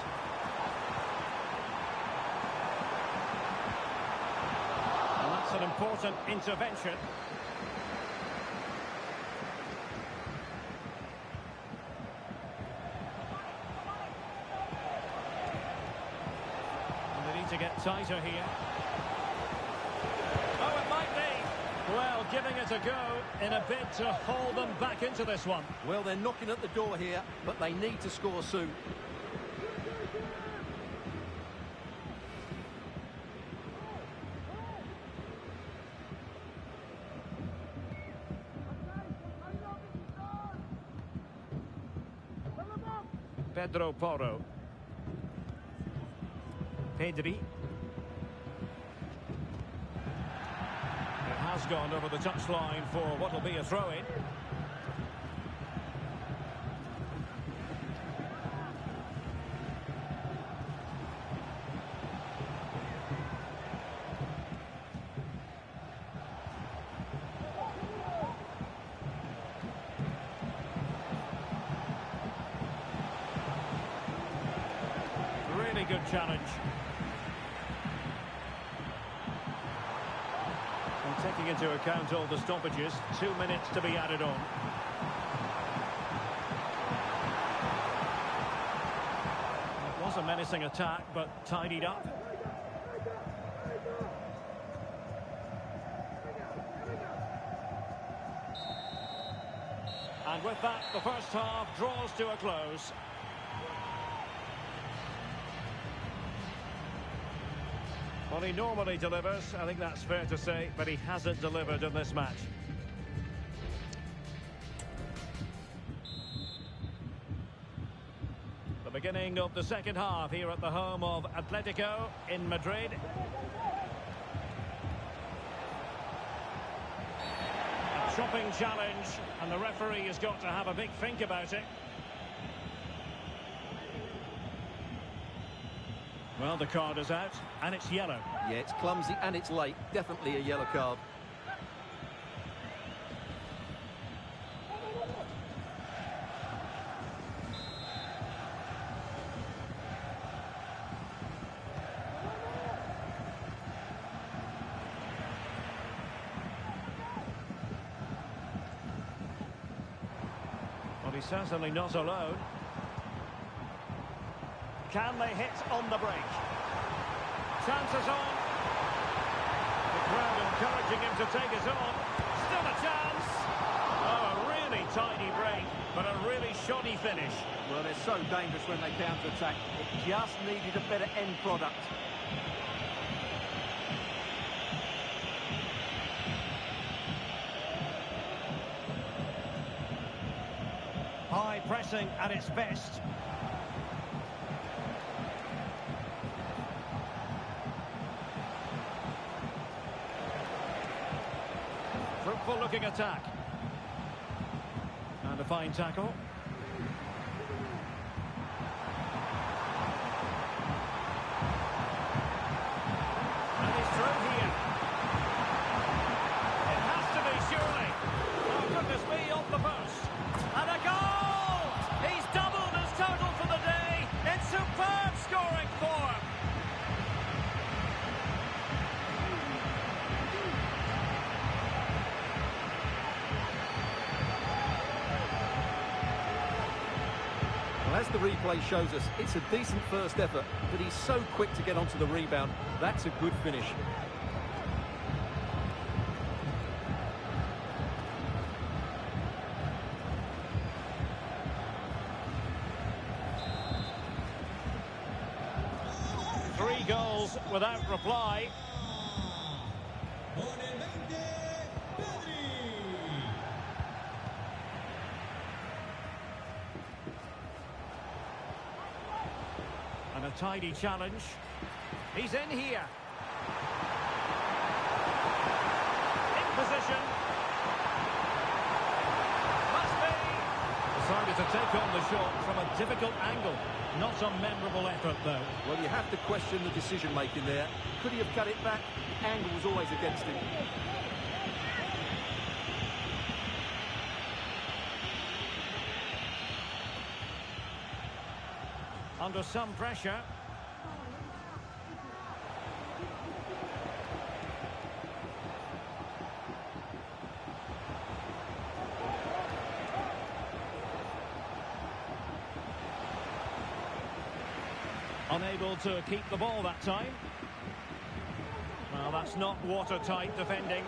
And that's an important intervention. And they need to get tighter here. Oh, it might be. Well, giving it a go in a bid to haul them back into this one. Well, they're knocking at the door here, but they need to score soon. Pedro Porro. Pedri. Has gone over the touchline for what will be a throw-in. Really good challenge. Taking into account all the stoppages, 2 minutes to be added on. It was was a menacing attack, but tidied up. And with that, the first half draws to a close. Well, he normally delivers, I think that's fair to say, but he hasn't delivered in this match. The beginning of the second half here at the home of Atletico in Madrid. A chopping challenge, and the referee has got to have a big think about it. Well, the card is out, and it's yellow. Yeah, it's clumsy and it's late. Definitely a yellow card. Well, he's certainly not alone. Can they hit on the break? Chances on. The crowd encouraging him to take it on. Still a chance. Oh, a really tidy break, but a really shoddy finish. Well, they're so dangerous when they counter-attack. It just needed a better end product. High pressing at its best. Fruitful looking attack. And a fine tackle. And he's through here. It has to be, surely. Oh, goodness me, off the post. And a goal! He's doubled his total for the day in superb scoring form. Well, as the replay shows us, it's a decent first effort, but he's so quick to get onto the rebound. That's a good finish. Three goals without reply. Con el 20, Pedri. And a tidy challenge. He's in here. In position. Must be. Decided to take on the shot from a difficult angle. Not a memorable effort, though. Well, you have to question the decision-making there. Could he have cut it back? Angle was always against him. Under some pressure. Unable to keep the ball that time. Well, that's not watertight defending.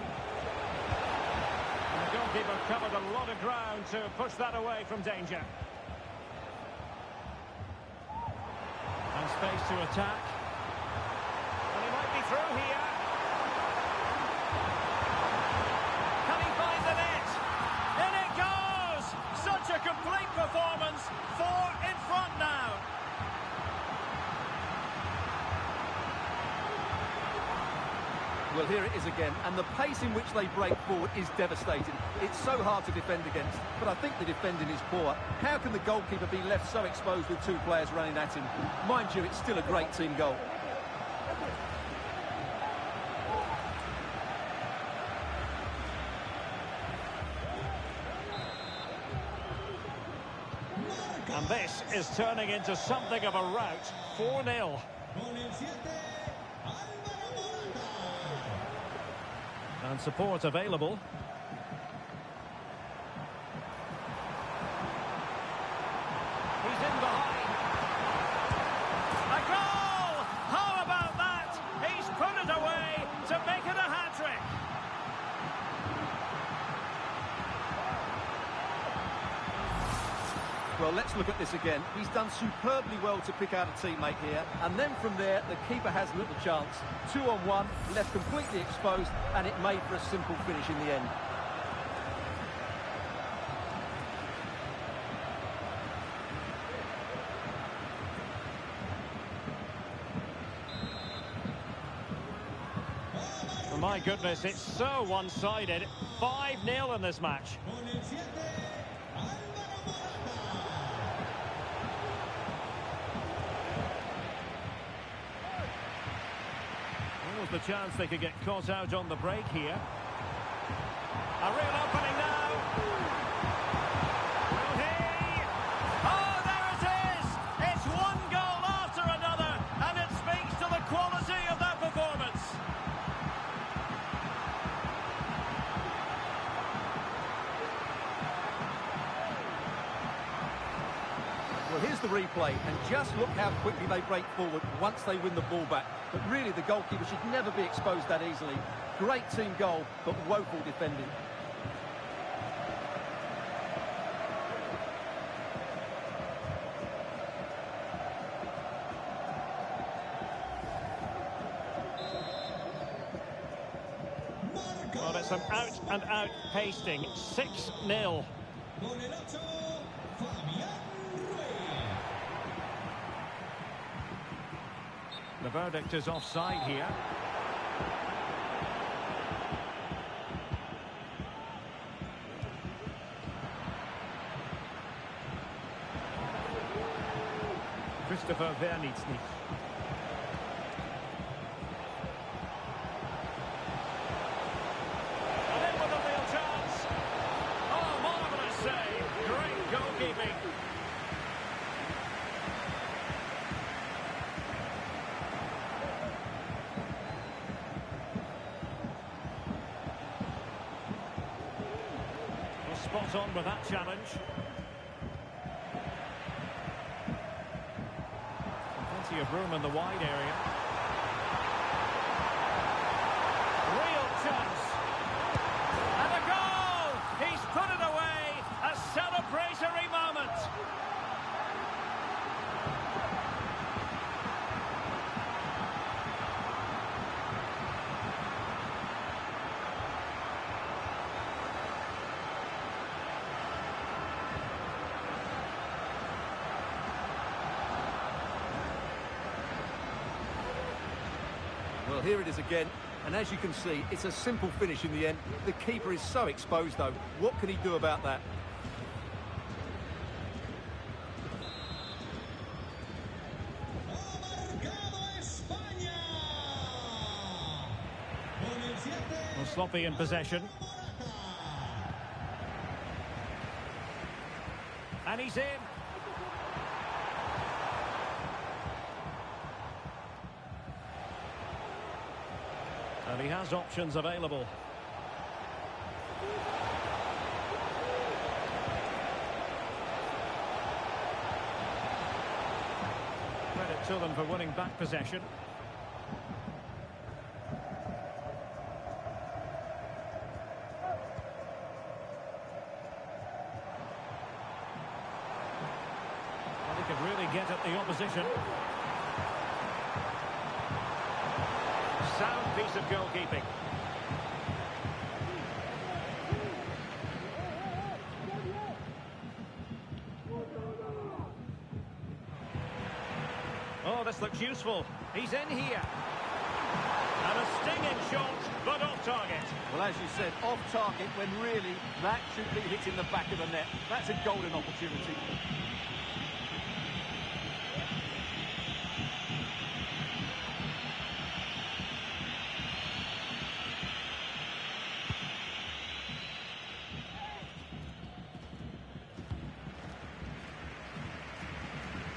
And the goalkeeper covered a lot of ground to push that away from danger. And space to attack. And he might be through here. Can he find the net? In it goes! Such a complete performance. 4 in front now. Well, here it is again, and the pace in which they break forward is devastating. It's so hard to defend against, but I think the defending is poor. How can the goalkeeper be left so exposed with two players running at him? Mind you, it's still a great team goal. And this is turning into something of a rout. 4-0. Con el 7, Álvaro Morata. And support available. He's in behind. Well, let's look at this again. He's done superbly well to pick out a teammate here, and then from there, the keeper has little chance. 2-on-1, left completely exposed, and it made for a simple finish in the end. My goodness, it's so one-sided. 5-0 in this match. Con el 7, Álvaro Morata. There was the chance they could get caught out on the break here. A real opening now. Will he? Oh, there it is! It's one goal after another, and it speaks to the quality of that performance. Well, here's the replay, and just look how quickly they break forward once they win the ball back. But really, the goalkeeper should never be exposed that easily. Great team goal, but woeful defending. Well, it's an out-and-out pasting. 6-0. Con el 8, Fabián Ruiz. The verdict is offside here. Christopher Vernitsny. And in with a real chance. Oh, marvellous save. Great goalkeeping. Well, spot on with that challenge. Plenty of room in the wide area. Real chance. And a goal! He's put it away. A celebratory moment. Well, here it is again, and as you can see, it's a simple finish in the end. The keeper is so exposed, though. What can he do about that? Ha marcado España. Con el 7, Well, sloppy in possession. Morata. And he's in. And he has options available. Credit to them for winning back possession. Well, they could really get at the opposition. Sound piece of goalkeeping. Oh, this looks useful. He's in here. And a stinging shot, but off target. Well, as you said, off target when really that should be hitting the back of the net. That's a golden opportunity.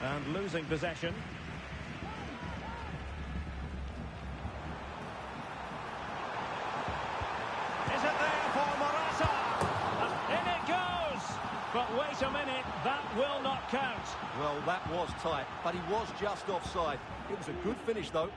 And losing possession. Is it there for Morata? And in it goes! But wait a minute, that will not count. Well, that was tight, but he was just offside. It was a good finish, though.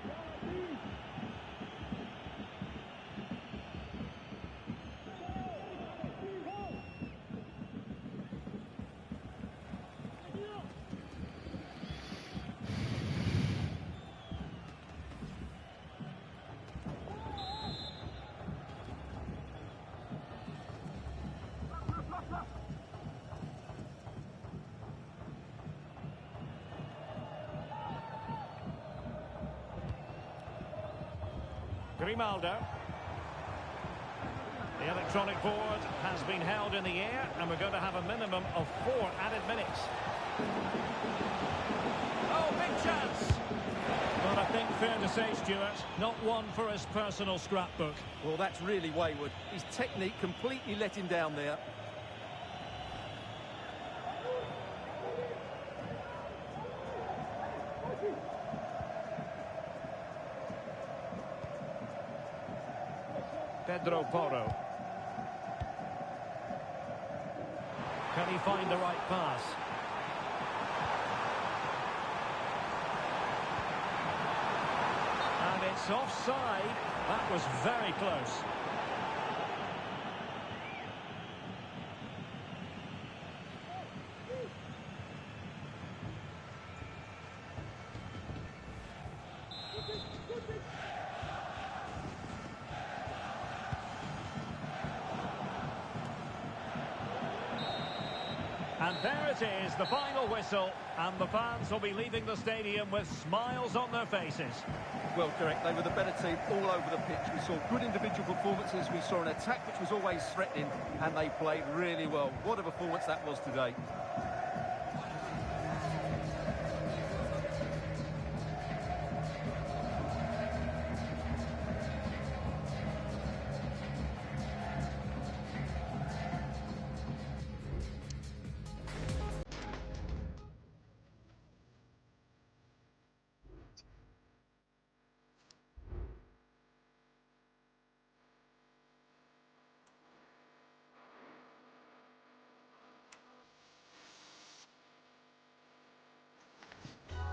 Grimaldo. The electronic board has been held in the air, and we're going to have a minimum of 4 added minutes. Oh, big chance! Well, I think fair to say, Stuart, not one for his personal scrapbook. Well, that's really wayward. His technique completely let him down there. Pedro Porro. Can he find the right pass? And it's offside. That was very close. And there it is, the final whistle, and the fans will be leaving the stadium with smiles on their faces. Well, Derek, they were the better team all over the pitch. We saw good individual performances, we saw an attack which was always threatening, and they played really well. What a performance that was today.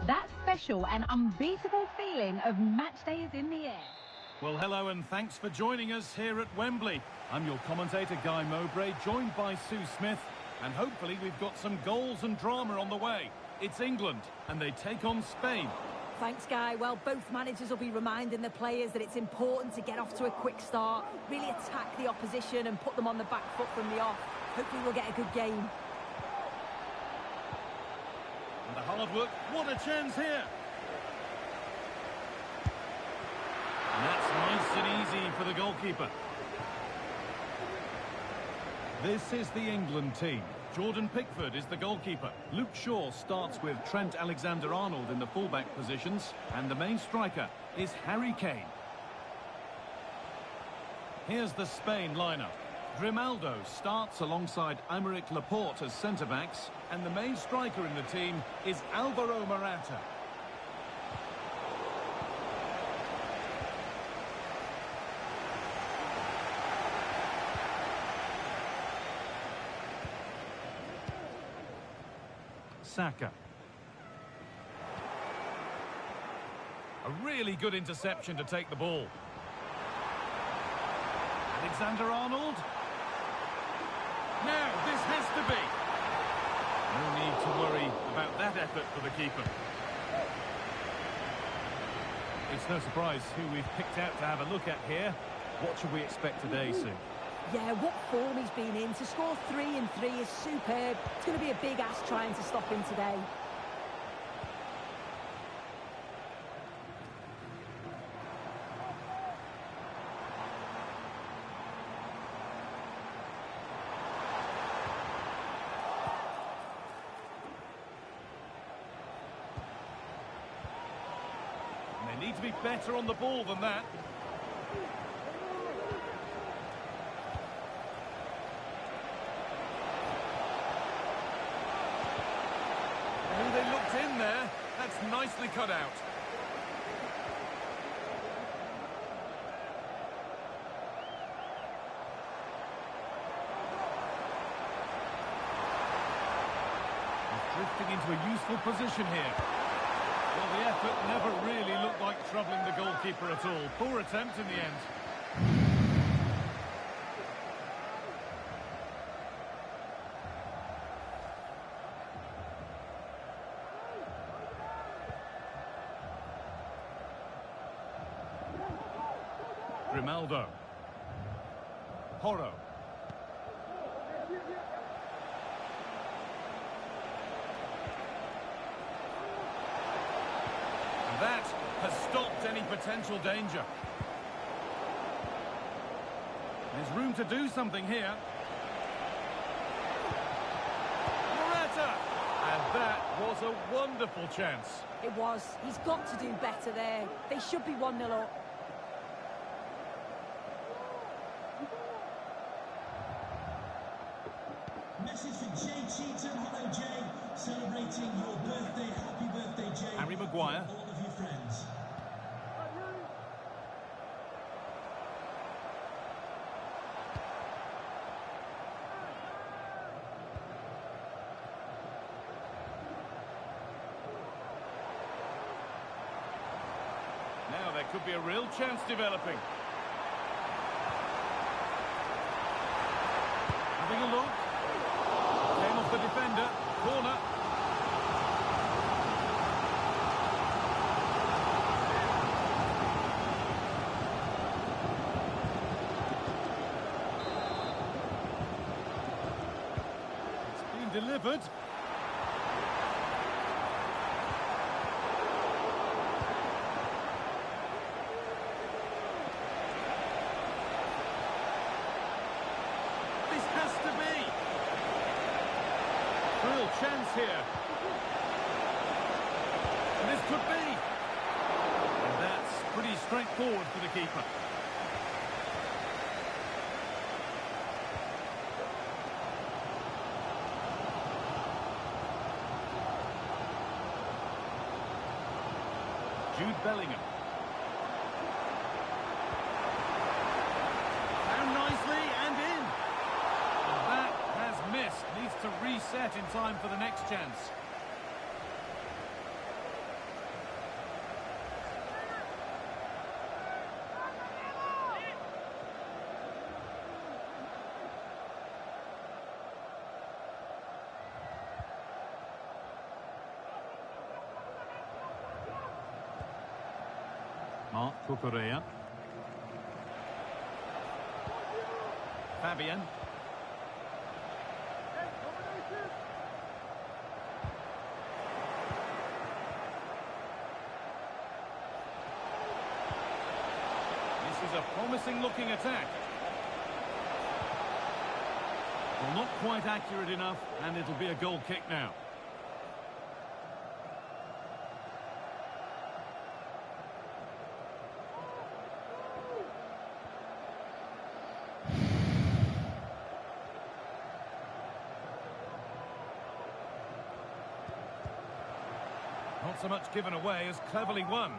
That special and unbeatable feeling of match day is in the air. Well, hello and thanks for joining us here at Wembley. I'm your commentator, Guy Mowbray, joined by Sue Smith, and hopefully we've got some goals and drama on the way. It's England, and they take on Spain. Thanks, Guy. Well, both managers will be reminding the players that it's important to get off to a quick start, really attack the opposition and put them on the back foot from the off. Hopefully we'll get a good game. And the hard work, what a chance here! And that's nice and easy for the goalkeeper. This is the England team. Jordan Pickford is the goalkeeper. Luke Shaw starts with Trent Alexander-Arnold in the fullback positions, and the main striker is Harry Kane. Here's the Spain lineup. Grimaldo starts alongside Aymeric Laporte as centre-backs, and the main striker in the team is Alvaro Morata. Saka. A really good interception to take the ball. Alexander-Arnold. Now, this has to be. No need to worry about that effort for the keeper. It's no surprise who we've picked out to have a look at here. What should we expect today, Sue? Yeah, what form he's been in. To score 3 in 3 is superb. It's going to be a big ask trying to stop him today. And they need to be better on the ball than that. Oh, they looked in there. That's nicely cut out. He's drifting into a useful position here. Well, the effort never really looked like troubling the goalkeeper at all. Poor attempt in the end. Grimaldo. Porro. That has stopped any potential danger. There's room to do something here. Morata! And that was a wonderful chance. It was. He's got to do better there. They should be 1-0 up. Message for Jay Cheatham. Hello, Jay. Celebrating your birthday. Happy birthday, Jay. Harry Maguire. All of your friends. Now there could be a real chance developing. Having a look. Came off the defender. Corner. It's been delivered. This has to be. Real chance here. And this could be. And that's pretty straightforward for the keeper. Jude Bellingham. Down nicely and in. And that has missed. Needs to reset in time for the next chance. Marc Cucurella. Fabian. This is a promising looking attack. Well, not quite accurate enough, and it'll be a goal kick now. Not so much given away as cleverly won.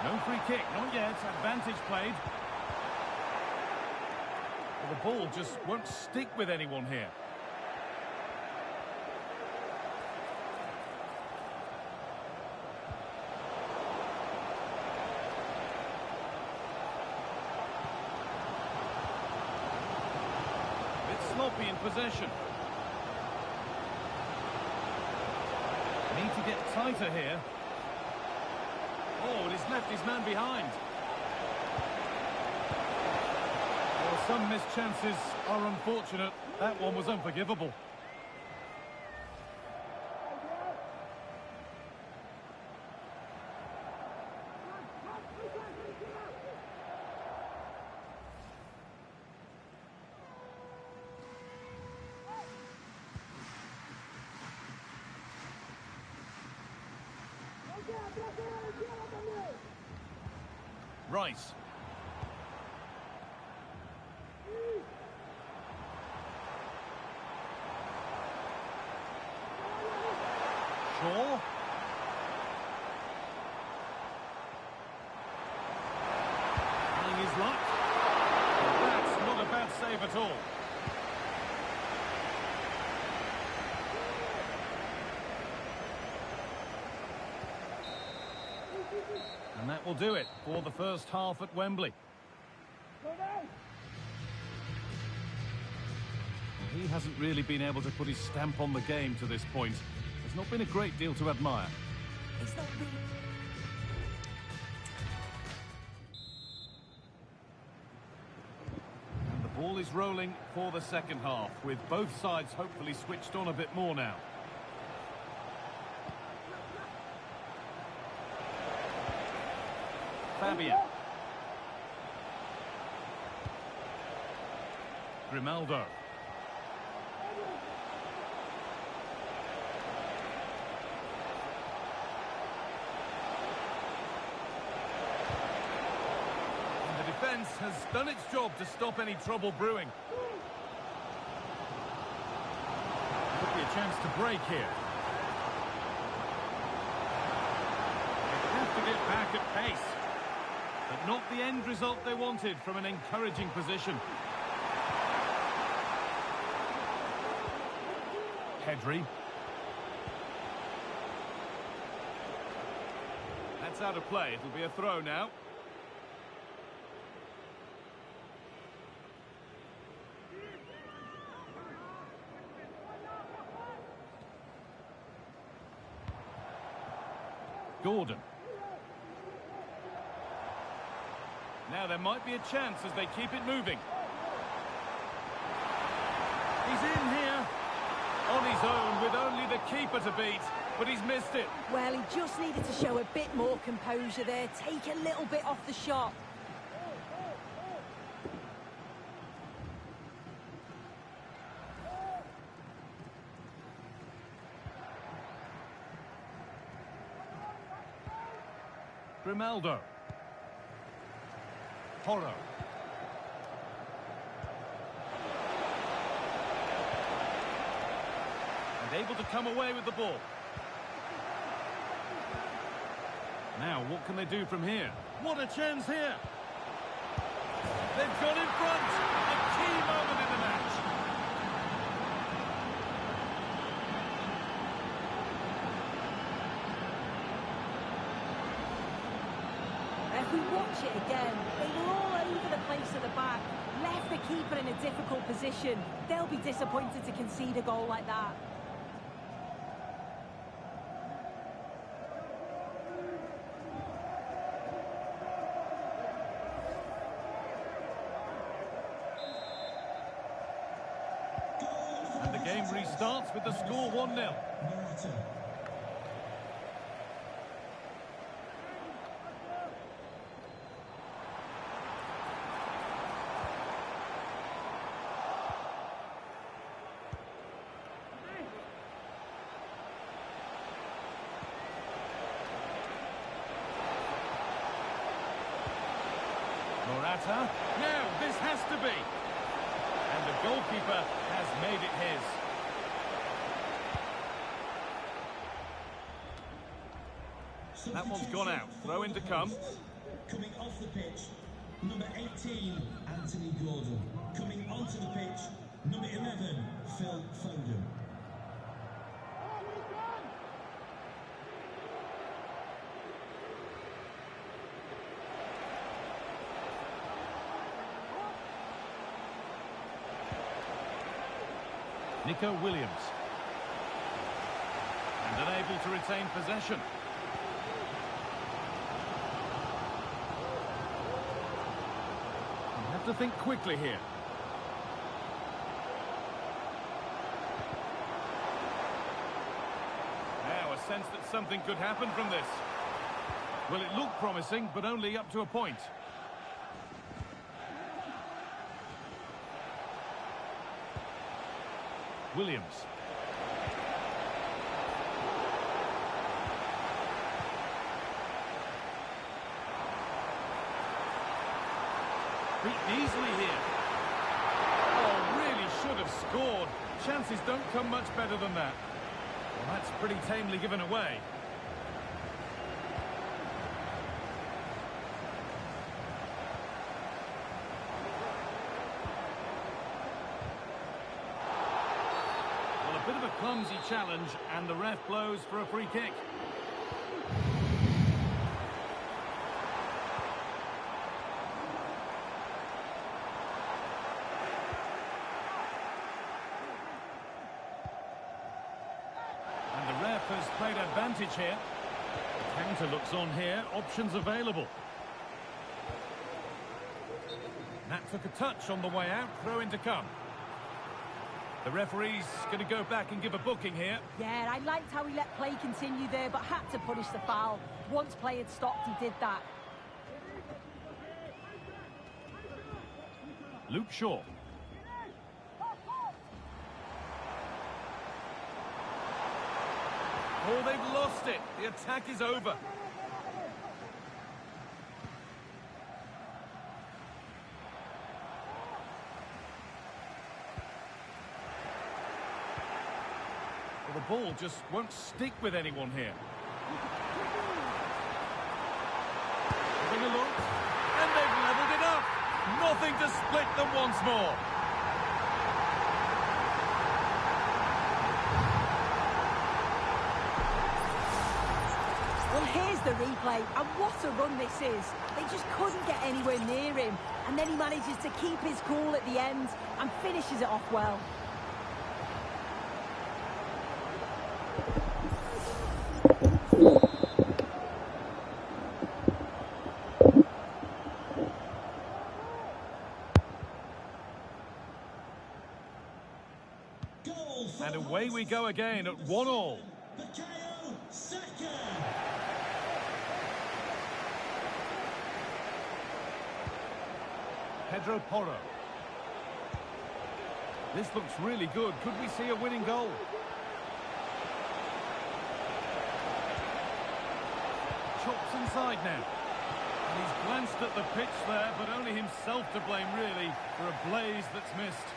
No free kick, not yet. Advantage played. Well, the ball just won't stick with anyone here. Bit sloppy in possession. Need to get tighter here. Oh, he's left his man behind. Well, some missed chances are unfortunate. That one was unforgivable. Rice. Shaw. Trying his luck. That's not a bad save at all. And that will do it for the first half at Wembley. He hasn't really been able to put his stamp on the game to this point. There's not been a great deal to admire. It's not really... And the ball is rolling for the second half, with both sides hopefully switched on a bit more now. Fabian. Grimaldo. And the defence has done its job to stop any trouble brewing. Could be a chance to break here. They have to get back at pace. But not the end result they wanted from an encouraging position. Pedri. That's out of play. It'll be a throw now. Gordon. Now there might be a chance as they keep it moving. He's in here. On his own with only the keeper to beat, but he's missed it. Well, he just needed to show a bit more composure there, take a little bit off the shot. Grimaldo. Porro. And able to come away with the ball. Now, what can they do from here? What a chance here! They've got in front! A key moment in the match! If we watch it again, they were all over the place at the back, left the keeper in a difficult position. They'll be disappointed to concede a goal like that. And the game restarts with the score 1-0. Morata. Morata. Now, this has to be. And the goalkeeper has made it his. That one's gone out. Throw in to come. Coming off the pitch, number 18, Anthony Gordon. Coming onto the pitch, number 11, Phil Foden. Nico Williams. And unable to retain possession. You have to think quickly here. Now a sense that something could happen from this. Well, it looked promising, but only up to a point. Williams. Beaten easily here. Oh, really should have scored. Chances don't come much better than that. Well, that's pretty tamely given away. Well, a bit of a clumsy challenge, and the ref blows for a free kick. Has played advantage here. The counter looks on here. Options available. That took a touch on the way out. Throw in to come. The referee's going to go back and give a booking here. Yeah, I liked how he let play continue there, but had to punish the foul. Once play had stopped, he did that. Luke Shaw. Oh, they've lost it. The attack is over. Well, the ball just won't stick with anyone here. Having a look, and they've levelled it up. Nothing to split them once more. Well, here's the replay, and what a run this is. They just couldn't get anywhere near him, and then he manages to keep his cool at the end and finishes it off well. And away we go again at 1-1. Bukayo Saka. Pedro Porro. This looks really good. Could we see a winning goal? Chops inside now. And he's glanced at the pitch there, but only himself to blame, really, for a blaze that's missed.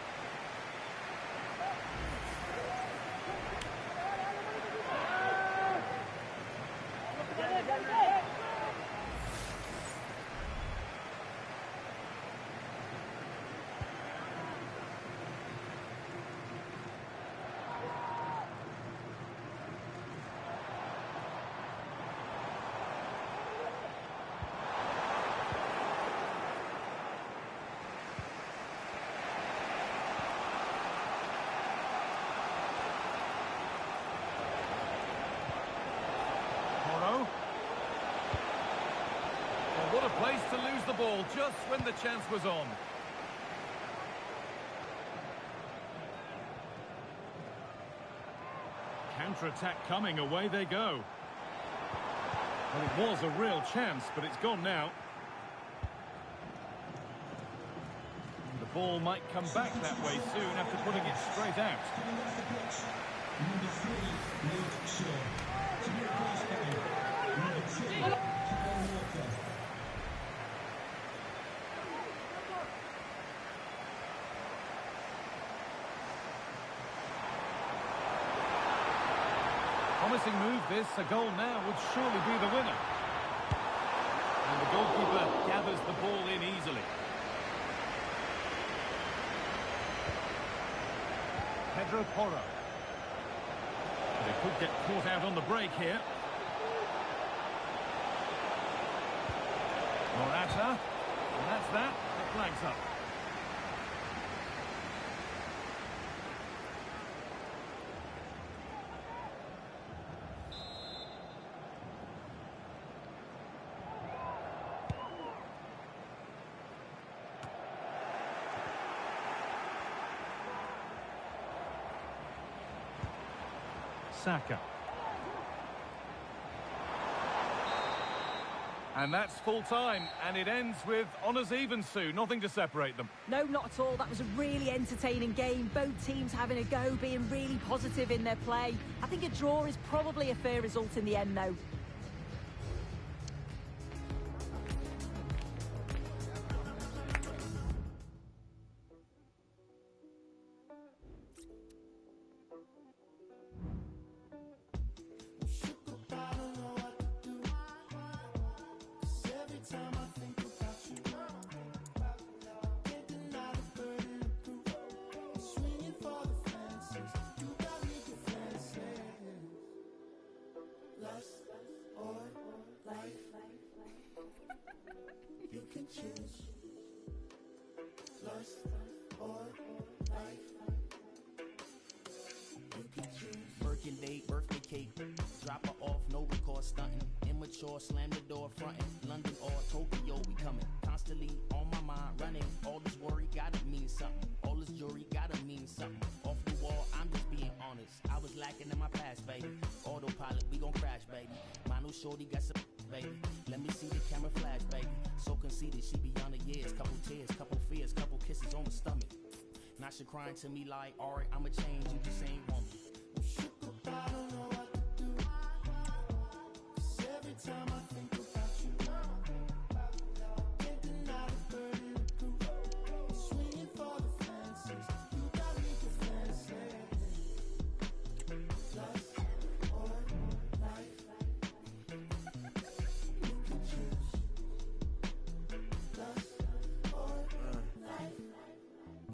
What a place to lose the ball just when the chance was on. Counter-attack coming, away they go. Well, it was a real chance, but it's gone now. The ball might come back that way soon after putting it straight out. Coming off the pitch, number 3, Luke Shaw. To be replaced by number 2, Kyle Walker. Promising move this, a goal now would surely be the winner. And the goalkeeper gathers the ball in easily. Pedro Porro. They could get caught out on the break here. Morata. And that's that. The flag's up. Saka. And that's full time, and it ends with honours even, Sue. Nothing to separate them. No, not at all. That was a really entertaining game. Both teams having a go, being really positive in their play. I think a draw is probably a fair result in the end, though. You can choose lust or life. You can choose. Birkin date, birthday cake, drop her off, no record stunting. Immature, slam the door fronting. London or Tokyo, we coming. Constantly on my mind, running. All this worry gotta mean something. All this jewelry gotta mean something. Off the wall, I'm just being honest. I was lacking in my past, baby. Autopilot, we gon' crash, baby. My new shorty got some, baby. Let me see the camera flash, baby. So conceited, she beyond the years. Couple tears, couple fears, couple kisses on the stomach. Now she crying to me like, alright, I'ma change, you just ain't want me.